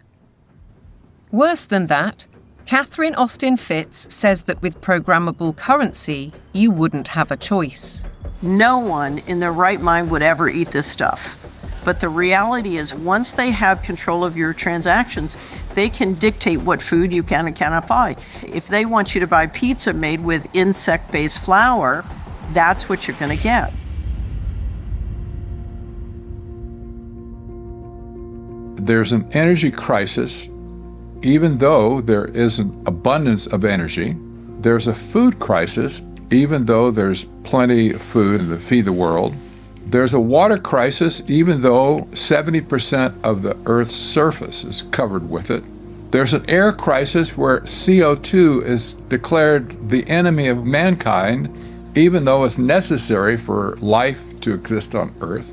Speaker 3: Worse than that, Catherine Austin Fitz says that with programmable currency, you wouldn't have a choice.
Speaker 21: No one in their right mind would ever eat this stuff. But the reality is, once they have control of your transactions, they can dictate what food you can and cannot buy. If they want you to buy pizza made with insect-based flour, that's what you're going to get.
Speaker 10: There's an energy crisis. Even though there is an abundance of energy, there's a food crisis, even though there's plenty of food to feed the world. There's a water crisis, even though 70% of the Earth's surface is covered with it. There's an air crisis where CO2 is declared the enemy of mankind, even though it's necessary for life to exist on Earth.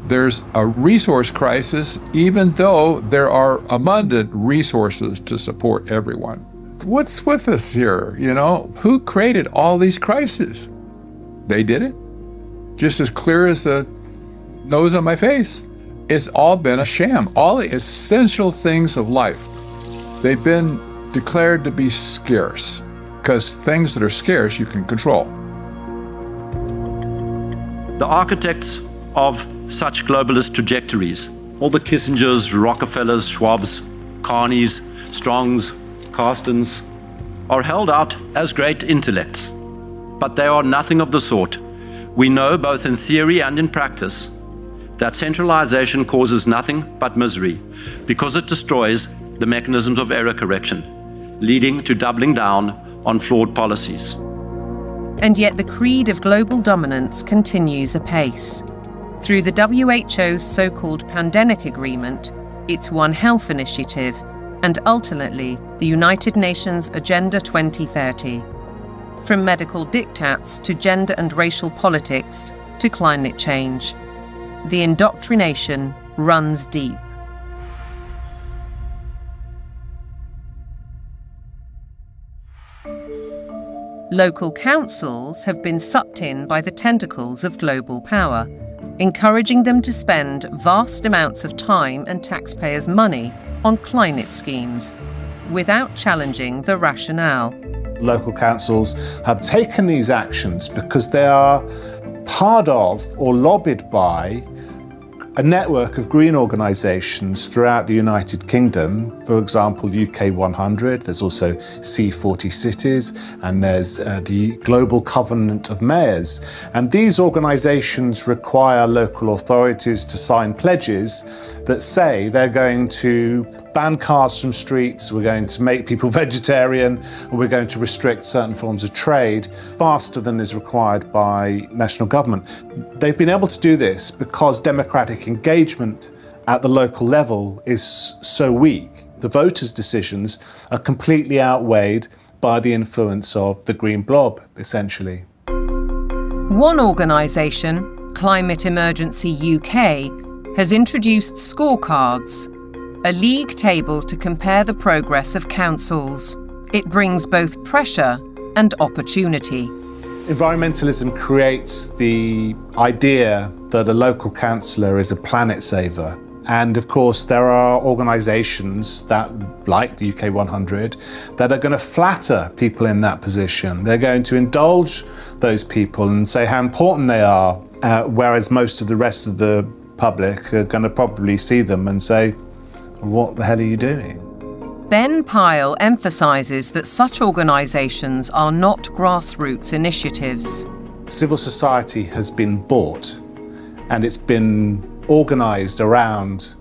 Speaker 10: There's a resource crisis, even though there are abundant resources to support everyone. What's with us here, you know? Who created all these crises? They did it. Just as clear as the nose on my face. It's all been a sham. All the essential things of life, they've been declared to be scarce, because things that are scarce you can control.
Speaker 11: The architects of such globalist trajectories, all the Kissingers, Rockefellers, Schwabs, Carneys, Strongs, Carstens, are held out as great intellects, but they are nothing of the sort. We know both in theory and in practice that centralization causes nothing but misery because it destroys the mechanisms of error correction, leading to doubling down on flawed policies.
Speaker 3: And yet the creed of global dominance continues apace. Through the WHO's so-called Pandemic Agreement, its One Health initiative, and ultimately the United Nations Agenda 2030. From medical diktats to gender and racial politics to climate change, the indoctrination runs deep. Local councils have been sucked in by the tentacles of global power, encouraging them to spend vast amounts of time and taxpayers' money on climate schemes, without challenging the rationale.
Speaker 15: Local councils have taken these actions because they are part of or lobbied by a network of green organisations throughout the United Kingdom, for example, UK 100, there's also C40 Cities, and there's the Global Covenant of Mayors. And these organisations require local authorities to sign pledges that say they're going to ban cars from streets, we're going to make people vegetarian, and we're going to restrict certain forms of trade faster than is required by national government. They've been able to do this because democratic engagement at the local level is so weak. The voters' decisions are completely outweighed by the influence of the green blob, essentially.
Speaker 3: One organisation, Climate Emergency UK, has introduced scorecards, a league table to compare the progress of councils. It brings both pressure and opportunity.
Speaker 15: Environmentalism creates the idea that a local councillor is a planet saver. And of course, there are organisations that, like the UK 100, that are going to flatter people in that position. They're going to indulge those people and say how important they are, whereas most of the rest of the public are going to probably see them and say, what the hell are you doing?
Speaker 3: Ben Pyle emphasises that such organisations are not grassroots initiatives.
Speaker 15: Civil society has been bought and it's been organised around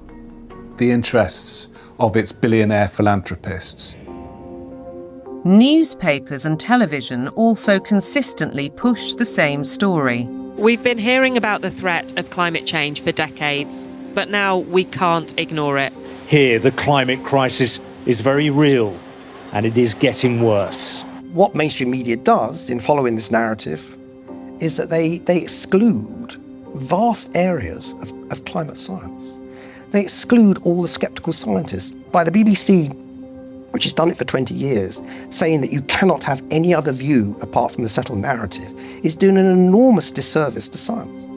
Speaker 15: the interests of its billionaire philanthropists.
Speaker 3: Newspapers and television also consistently push the same story.
Speaker 16: We've been hearing about the threat of climate change for decades, but now we can't ignore it.
Speaker 17: Here, the climate crisis is very real, and it is getting worse.
Speaker 1: What mainstream media does in following this narrative is that they exclude vast areas of climate science. They exclude all the sceptical scientists. By the BBC, which has done it for 20 years, saying that you cannot have any other view apart from the settled narrative, is doing an enormous disservice to science.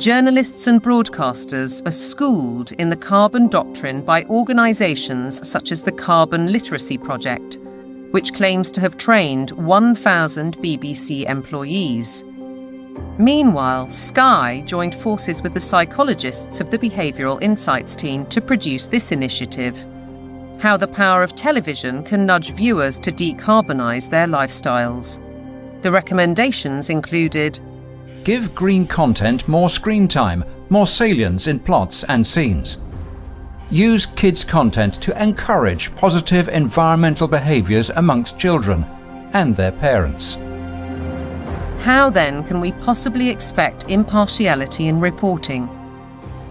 Speaker 3: Journalists and broadcasters are schooled in the carbon doctrine by organisations such as the Carbon Literacy Project, which claims to have trained 1,000 BBC employees. Meanwhile, Sky joined forces with the psychologists of the Behavioural Insights team to produce this initiative: How the Power of Television Can Nudge Viewers to Decarbonise Their Lifestyles. The recommendations included:
Speaker 19: give green content more screen time, more salience in plots and scenes. Use kids' content to encourage positive environmental behaviours amongst children and their parents.
Speaker 3: How then can we possibly expect impartiality in reporting?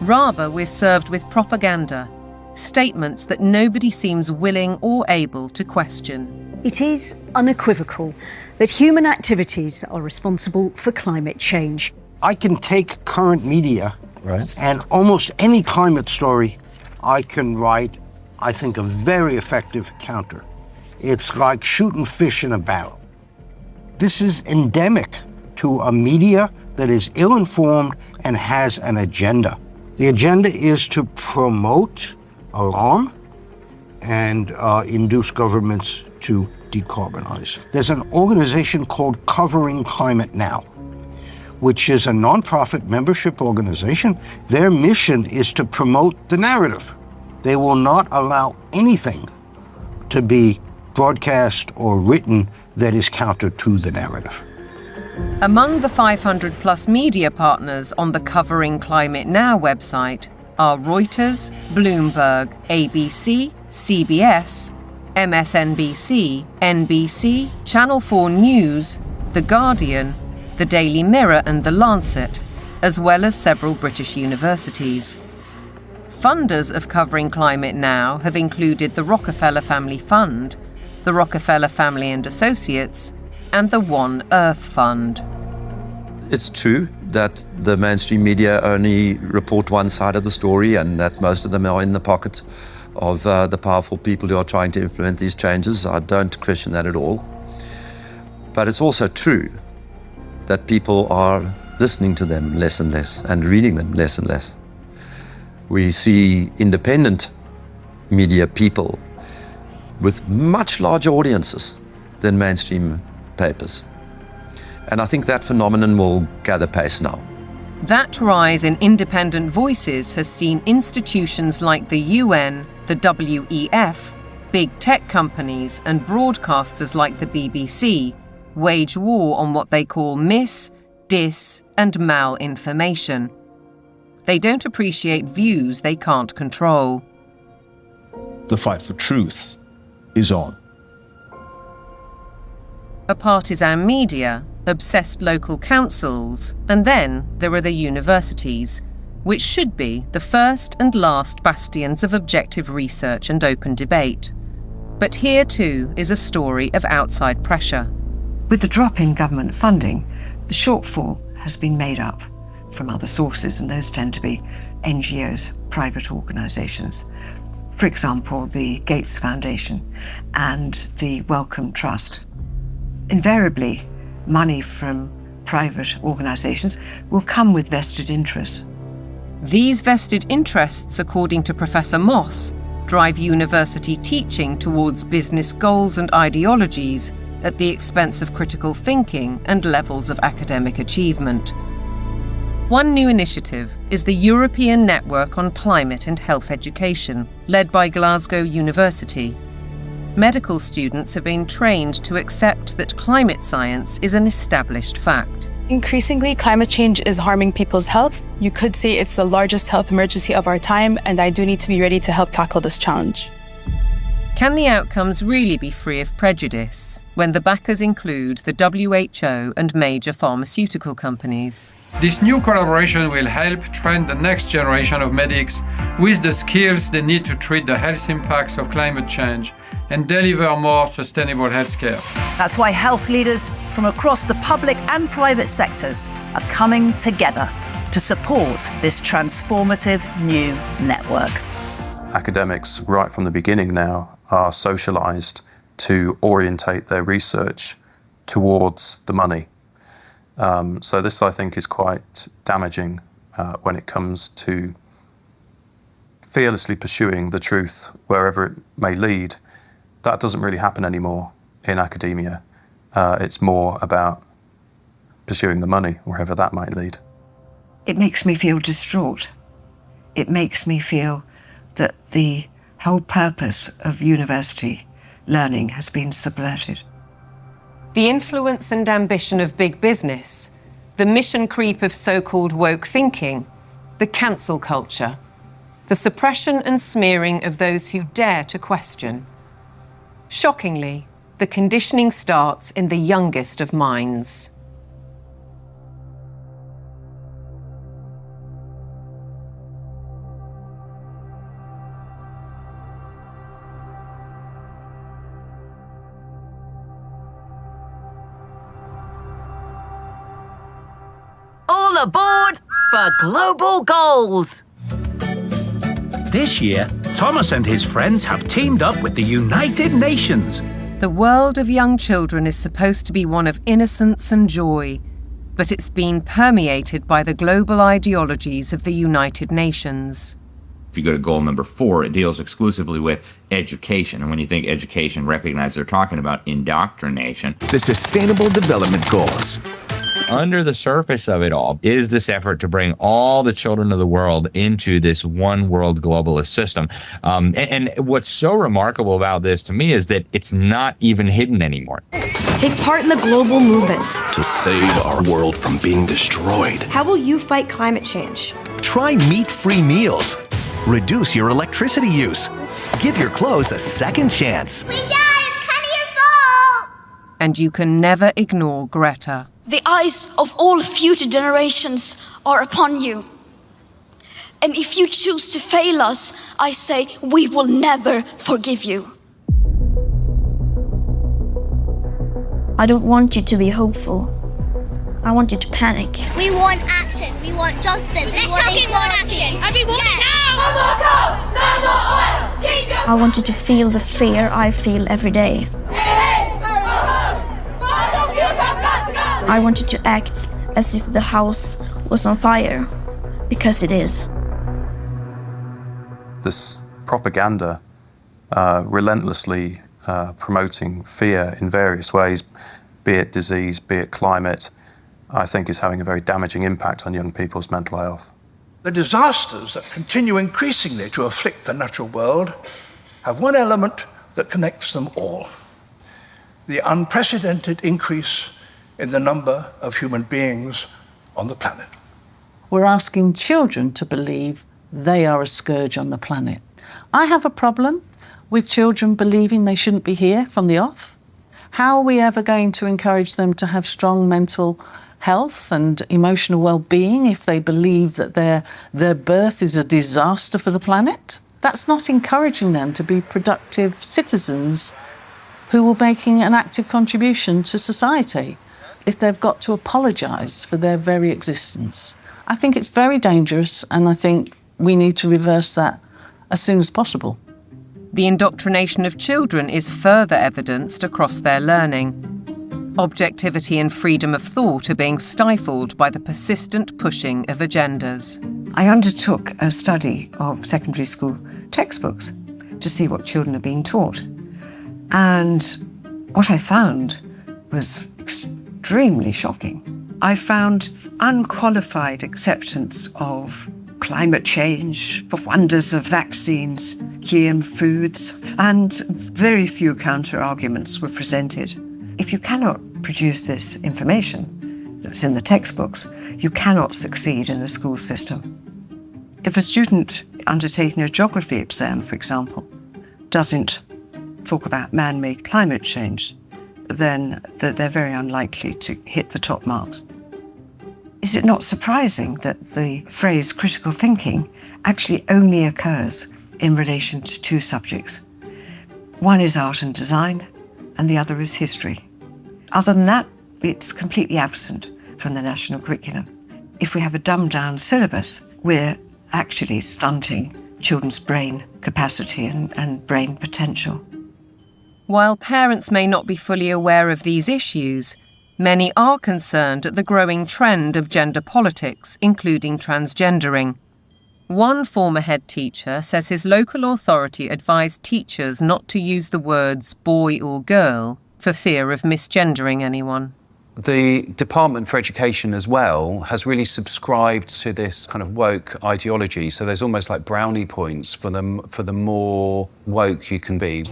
Speaker 3: Rather, we're served with propaganda, statements that nobody seems willing or able to question.
Speaker 18: It is unequivocal that human activities are responsible for climate change.
Speaker 23: I can take current media and almost any climate story I can write, I think, a very effective counter. It's like shooting fish in a barrel. This is endemic to a media that is ill-informed and has an agenda. The agenda is to promote alarm and induce governments to decarbonize. There's an organization called Covering Climate Now, which is a nonprofit membership organization. Their mission is to promote the narrative. They will not allow anything to be broadcast or written that is counter to the narrative.
Speaker 3: Among the 500 plus media partners on the Covering Climate Now website are Reuters, Bloomberg, ABC, CBS, MSNBC, NBC, Channel 4 News, The Guardian, The Daily Mirror and The Lancet, as well as several British universities. Funders of Covering Climate Now have included the Rockefeller Family Fund, the Rockefeller Family and Associates, and the One Earth Fund.
Speaker 25: It's true that the mainstream media only report one side of the story and that most of them are in the pocket of the powerful people who are trying to implement these changes. I don't question that at all. But it's also true that people are listening to them less and less and reading them less and less. We see independent media people with much larger audiences than mainstream papers. And I think that phenomenon will gather pace now.
Speaker 3: That rise in independent voices has seen institutions like the UN, the WEF, big tech companies and broadcasters like the BBC wage war on what they call mis, dis and malinformation. They don't appreciate views they can't control.
Speaker 4: The fight for truth is on.
Speaker 3: A partisan media, obsessed local councils, and then there are the universities, which should be the first and last bastions of objective research and open debate. But here too is a story of outside pressure.
Speaker 12: With the drop in government funding, the shortfall has been made up from other sources, and those tend to be NGOs, private organisations. For example, the Gates Foundation and the Wellcome Trust. Invariably, money from private organisations will come with vested interests.
Speaker 3: These vested interests, according to Professor Moss, drive university teaching towards business goals and ideologies at the expense of critical thinking and levels of academic achievement. One new initiative is the European Network on Climate and Health Education, led by Glasgow University. Medical students have been trained to accept that climate science is an established fact.
Speaker 13: Increasingly, climate change is harming people's health. You could say it's the largest health emergency of our time, and I do need to be ready to help tackle this challenge.
Speaker 3: Can the outcomes really be free of prejudice when the backers include the WHO and major pharmaceutical companies?
Speaker 20: This new collaboration will help train the next generation of medics with the skills they need to treat the health impacts of climate change and deliver more sustainable healthcare.
Speaker 24: That's why health leaders from across the public and private sectors are coming together to support this transformative new network.
Speaker 26: Academics, right from the beginning now, are socialised to orientate their research towards the money. So this, I think, is quite damaging when it comes to fearlessly pursuing the truth wherever it may lead. That doesn't really happen anymore in academia. It's more about pursuing the money wherever that might lead.
Speaker 12: It makes me feel distraught. It makes me feel that the whole purpose of university learning has been subverted.
Speaker 3: The influence and ambition of big business, the mission creep of so-called woke thinking, the cancel culture, the suppression and smearing of those who dare to question. Shockingly, the conditioning starts in the youngest of minds.
Speaker 27: All aboard for Global Goals!
Speaker 28: This year, Thomas and his friends have teamed up with the United Nations.
Speaker 3: The world of young children is supposed to be one of innocence and joy, but it's been permeated by the global ideologies of the United Nations.
Speaker 5: If you go to goal number 4, it deals exclusively with education. And when you think education, recognize they're talking about indoctrination.
Speaker 28: The Sustainable Development Goals.
Speaker 5: Under the surface of it all is this effort to bring all the children of the world into this one world globalist system. And what's so remarkable about this to me is that it's not even hidden anymore.
Speaker 29: Take part in the global movement
Speaker 28: to save our world from being destroyed.
Speaker 29: How will you fight climate change?
Speaker 28: Try meat-free meals. Reduce your electricity use. Give your clothes a second chance.
Speaker 29: We died! It's kind of your fault!
Speaker 3: And you can never ignore Greta.
Speaker 30: The eyes of all future generations are upon you. And if you choose to fail us, I say we will never forgive you.
Speaker 31: I don't want you to be hopeful. I want you to panic.
Speaker 32: We want action. We want justice. Let's want action.
Speaker 30: And we want
Speaker 32: now.
Speaker 30: No more coal, no more oil. Keep your...
Speaker 31: I want you to feel the fear I feel every day. I want you to act as if the house was on fire, because it is.
Speaker 26: This propaganda relentlessly promoting fear in various ways, be it disease, be it climate, I think is having a very damaging impact on young people's mental health.
Speaker 2: The disasters that continue increasingly to afflict the natural world have one element that connects them all: the unprecedented increase in the number of human beings on the planet.
Speaker 6: We're asking children to believe they are a scourge on the planet. I have a problem with children believing they shouldn't be here from the off. How are we ever going to encourage them to have strong mental health and emotional well-being if they believe that their birth is a disaster for the planet? That's not encouraging them to be productive citizens who are making an active contribution to society if they've got to apologise for their very existence. I think it's very dangerous, and I think we need to reverse that as soon as possible.
Speaker 3: The indoctrination of children is further evidenced across their learning. Objectivity and freedom of thought are being stifled by the persistent pushing of agendas.
Speaker 12: I undertook a study of secondary school textbooks to see what children are being taught. And what I found was extremely shocking. I found unqualified acceptance of climate change, the wonders of vaccines, GM foods, and very few counter-arguments were presented. If you cannot produce this information that's in the textbooks, you cannot succeed in the school system. If a student undertaking a geography exam, for example, doesn't talk about man-made climate change, then they're very unlikely to hit the top marks. Is it not surprising that the phrase critical thinking actually only occurs in relation to two subjects? One is art and design, and the other is history. Other than that, it's completely absent from the national curriculum. If we have a dumbed-down syllabus, we're actually stunting children's brain capacity and brain potential.
Speaker 3: While parents may not be fully aware of these issues, many are concerned at the growing trend of gender politics, including transgendering. One former head teacher says his local authority advised teachers not to use the words boy or girl for fear of misgendering anyone.
Speaker 7: The Department for Education as well has really subscribed to this kind of woke ideology. So there's almost like brownie points for the more woke you can be.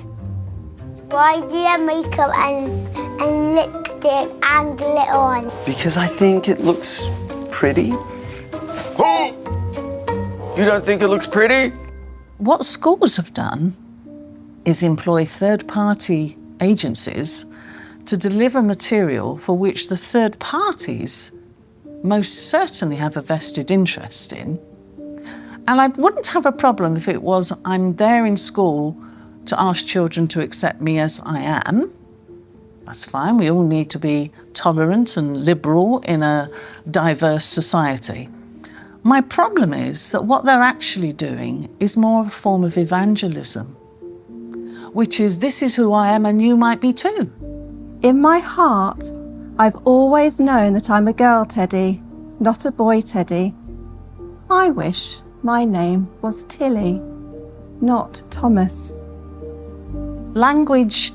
Speaker 32: Why do you have makeup and lipstick and glitter on?
Speaker 8: Because I think it looks pretty. Oh! You don't think it looks pretty?
Speaker 6: What schools have done is employ third-party agencies to deliver material for which the third parties most certainly have a vested interest in. And I wouldn't have a problem if it was I'm there in school to ask children to accept me as I am. That's fine. We all need to be tolerant and liberal in a diverse society. My problem is that what they're actually doing is more a form of evangelism, which is this is who I am and you might be too.
Speaker 9: In my heart, I've always known that I'm a girl, Teddy, not a boy, Teddy. I wish my name was Tilly, not Thomas.
Speaker 6: Language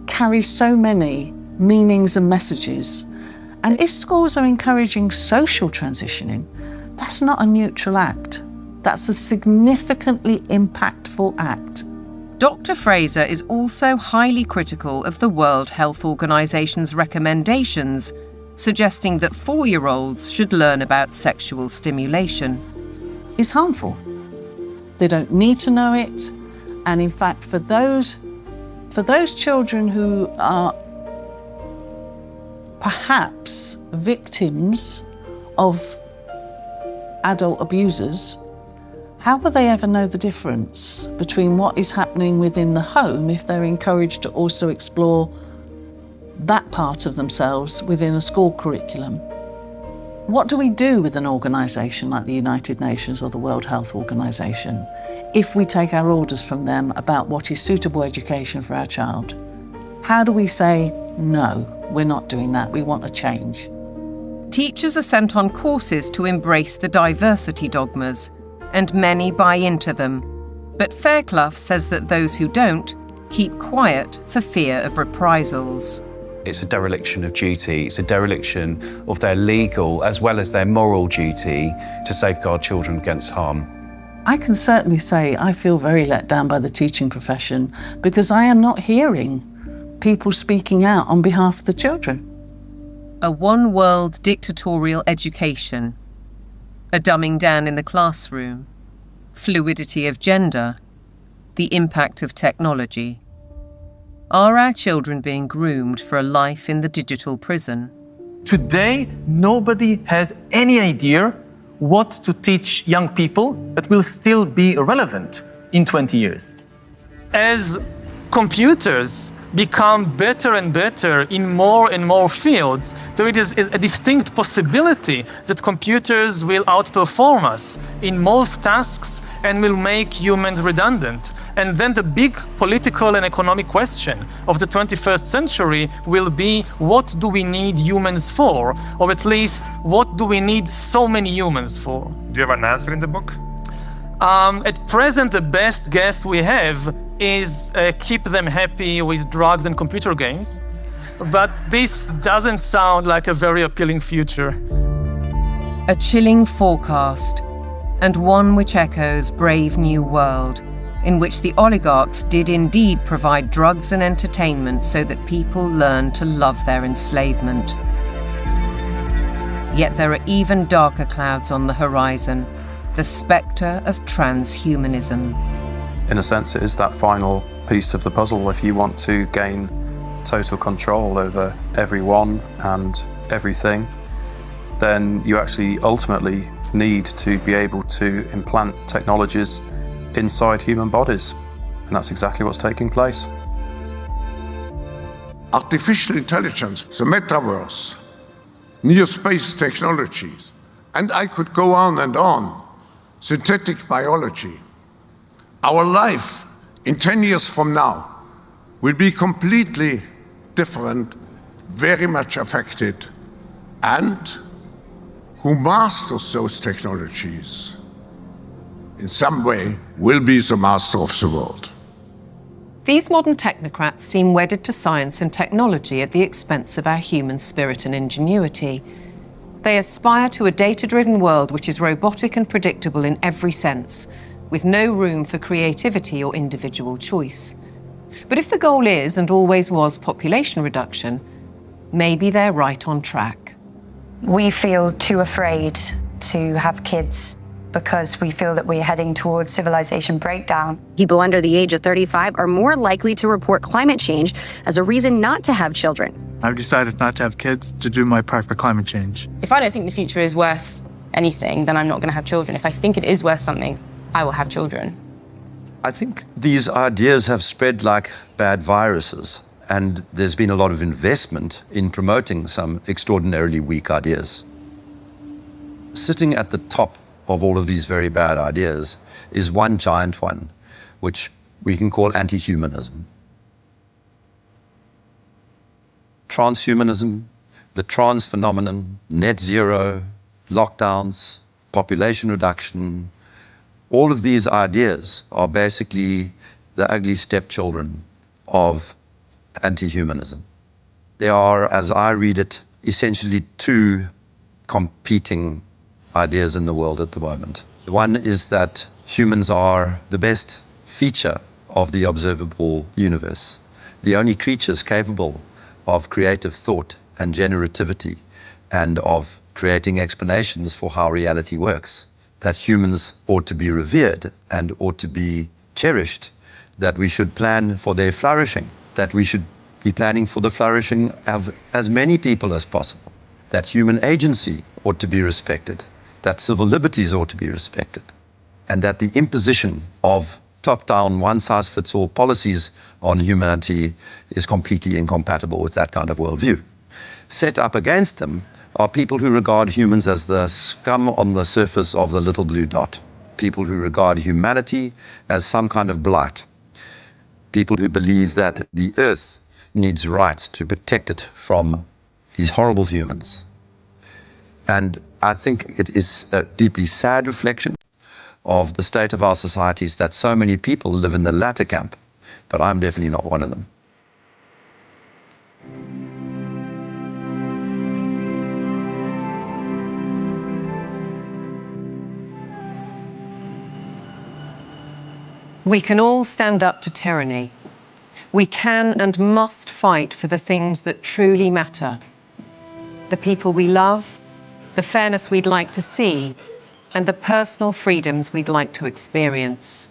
Speaker 6: carries so many meanings and messages, and if schools are encouraging social transitioning, that's not a neutral act. That's a significantly impactful act.
Speaker 3: Dr. Fraser is also highly critical of the World Health Organization's recommendations, suggesting that 4-year-olds should learn about sexual stimulation.
Speaker 6: It's harmful. They don't need to know it, and in fact, for those children who are perhaps victims of adult abusers, how will they ever know the difference between what is happening within the home if they're encouraged to also explore that part of themselves within a school curriculum? What do we do with an organisation like the United Nations or the World Health Organization if we take our orders from them about what is suitable education for our child? How do we say, no, we're not doing that, we want a change?
Speaker 3: Teachers are sent on courses to embrace the diversity dogmas, and many buy into them. But Fairclough says that those who don't keep quiet for fear of reprisals.
Speaker 7: It's a dereliction of duty. It's a dereliction of their legal as well as their moral duty to safeguard children against harm.
Speaker 6: I can certainly say I feel very let down by the teaching profession because I am not hearing people speaking out on behalf of the children.
Speaker 3: A one-world dictatorial education, a dumbing down in the classroom, fluidity of gender, the impact of technology. Are our children being groomed for a life in the digital prison?
Speaker 1: Today, nobody has any idea what to teach young people that will still be relevant in 20 years. As computers become better and better in more and more fields, there is a distinct possibility that computers will outperform us in most tasks and will make humans redundant. And then the big political and economic question of the 21st century will be, what do we need humans for? Or at least, what do we need so many humans for?
Speaker 10: Do you have an answer in the book?
Speaker 1: At present, the best guess we have is keep them happy with drugs and computer games. But this doesn't sound like a very appealing future.
Speaker 3: A chilling forecast, and one which echoes Brave New World, in which the oligarchs did indeed provide drugs and entertainment so that people learned to love their enslavement. Yet there are even darker clouds on the horizon, the spectre of transhumanism.
Speaker 26: In a sense, it is that final piece of the puzzle. If you want to gain total control over everyone and everything, then you actually ultimately need to be able to implant technologies inside human bodies. And that's exactly what's taking place.
Speaker 11: Artificial intelligence, the metaverse, near space technologies, and I could go on and on. Synthetic biology. Our life in 10 years from now will be completely different, very much affected, and who masters those technologies in some way will be the master of the world.
Speaker 3: These modern technocrats seem wedded to science and technology at the expense of our human spirit and ingenuity. They aspire to a data-driven world which is robotic and predictable in every sense, with no room for creativity or individual choice. But if the goal is, and always was, population reduction, maybe they're right on track.
Speaker 14: We feel too afraid to have kids because we feel that we're heading towards civilization breakdown.
Speaker 15: People under the age of 35 are more likely to report climate change as a reason not to have children.
Speaker 16: I've decided not to have kids to do my part for climate change.
Speaker 17: If I don't think the future is worth anything, then I'm not going to have children. If I think it is worth something, I will have children.
Speaker 25: I think these ideas have spread like bad viruses, and there's been a lot of investment in promoting some extraordinarily weak ideas. Sitting at the top of all of these very bad ideas is one giant one, which we can call anti-humanism. Transhumanism, the trans phenomenon, net zero, lockdowns, population reduction, all of these ideas are basically the ugly stepchildren of anti-humanism. They are, as I read it, essentially two competing ideas in the world at the moment. One is that humans are the best feature of the observable universe, the only creatures capable of creative thought and generativity and of creating explanations for how reality works, that humans ought to be revered and ought to be cherished, that we should plan for their flourishing, that we should be planning for the flourishing of as many people as possible, that human agency ought to be respected, that civil liberties ought to be respected, and that the imposition of top-down, one-size-fits-all policies on humanity is completely incompatible with that kind of worldview. Set up against them are people who regard humans as the scum on the surface of the little blue dot, people who regard humanity as some kind of blight, people who believe that the earth needs rights to protect it from these horrible humans. And I think it is a deeply sad reflection of the state of our societies that so many people live in the latter camp, but I'm definitely not one of them.
Speaker 3: We can all stand up to tyranny. We can and must fight for the things that truly matter. The people we love, the fairness we'd like to see, and the personal freedoms we'd like to experience.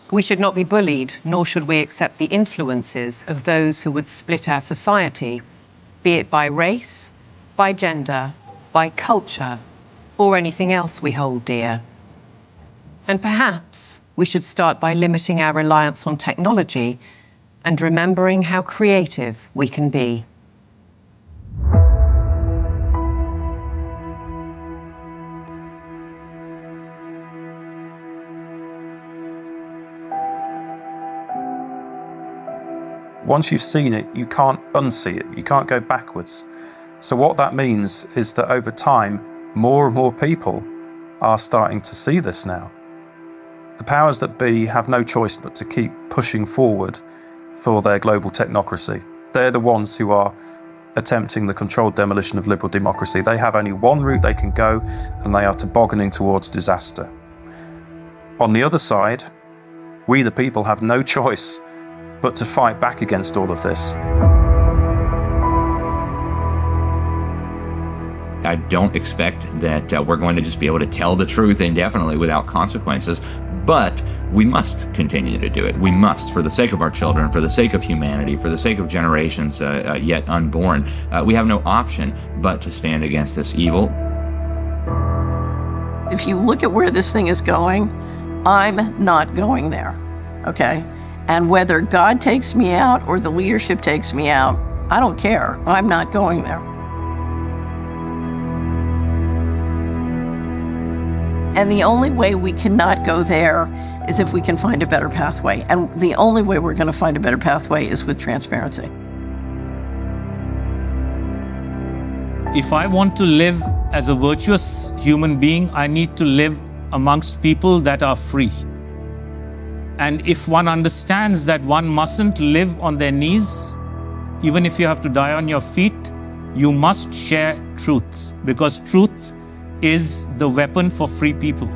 Speaker 3: We should not be bullied, nor should we accept the influences of those who would split our society, be it by race, by gender, by culture, or anything else we hold dear. And perhaps we should start by limiting our reliance on technology and remembering how creative we can be.
Speaker 26: Once you've seen it, you can't unsee it. You can't go backwards. So what that means is that over time, more and more people are starting to see this now. The powers that be have no choice but to keep pushing forward for their global technocracy. They're the ones who are attempting the controlled demolition of liberal democracy. They have only one route they can go, and they are tobogganing towards disaster. On the other side, we the people have no choice but to fight back against all of this.
Speaker 4: I don't expect that we're going to just be able to tell the truth indefinitely without consequences, but we must continue to do it. We must, for the sake of our children, for the sake of humanity, for the sake of generations yet unborn. We have no option but to stand against this evil.
Speaker 6: If you look at where this thing is going, I'm not going there, okay? And whether God takes me out or the leadership takes me out, I don't care. I'm not going there. And the only way we cannot go there is if we can find a better pathway. And the only way we're going to find a better pathway is with transparency.
Speaker 5: If I want to live as a virtuous human being, I need to live amongst people that are free. And if one understands that one mustn't live on their knees, even if you have to die on your feet, you must share truth, because truth is the weapon for free people.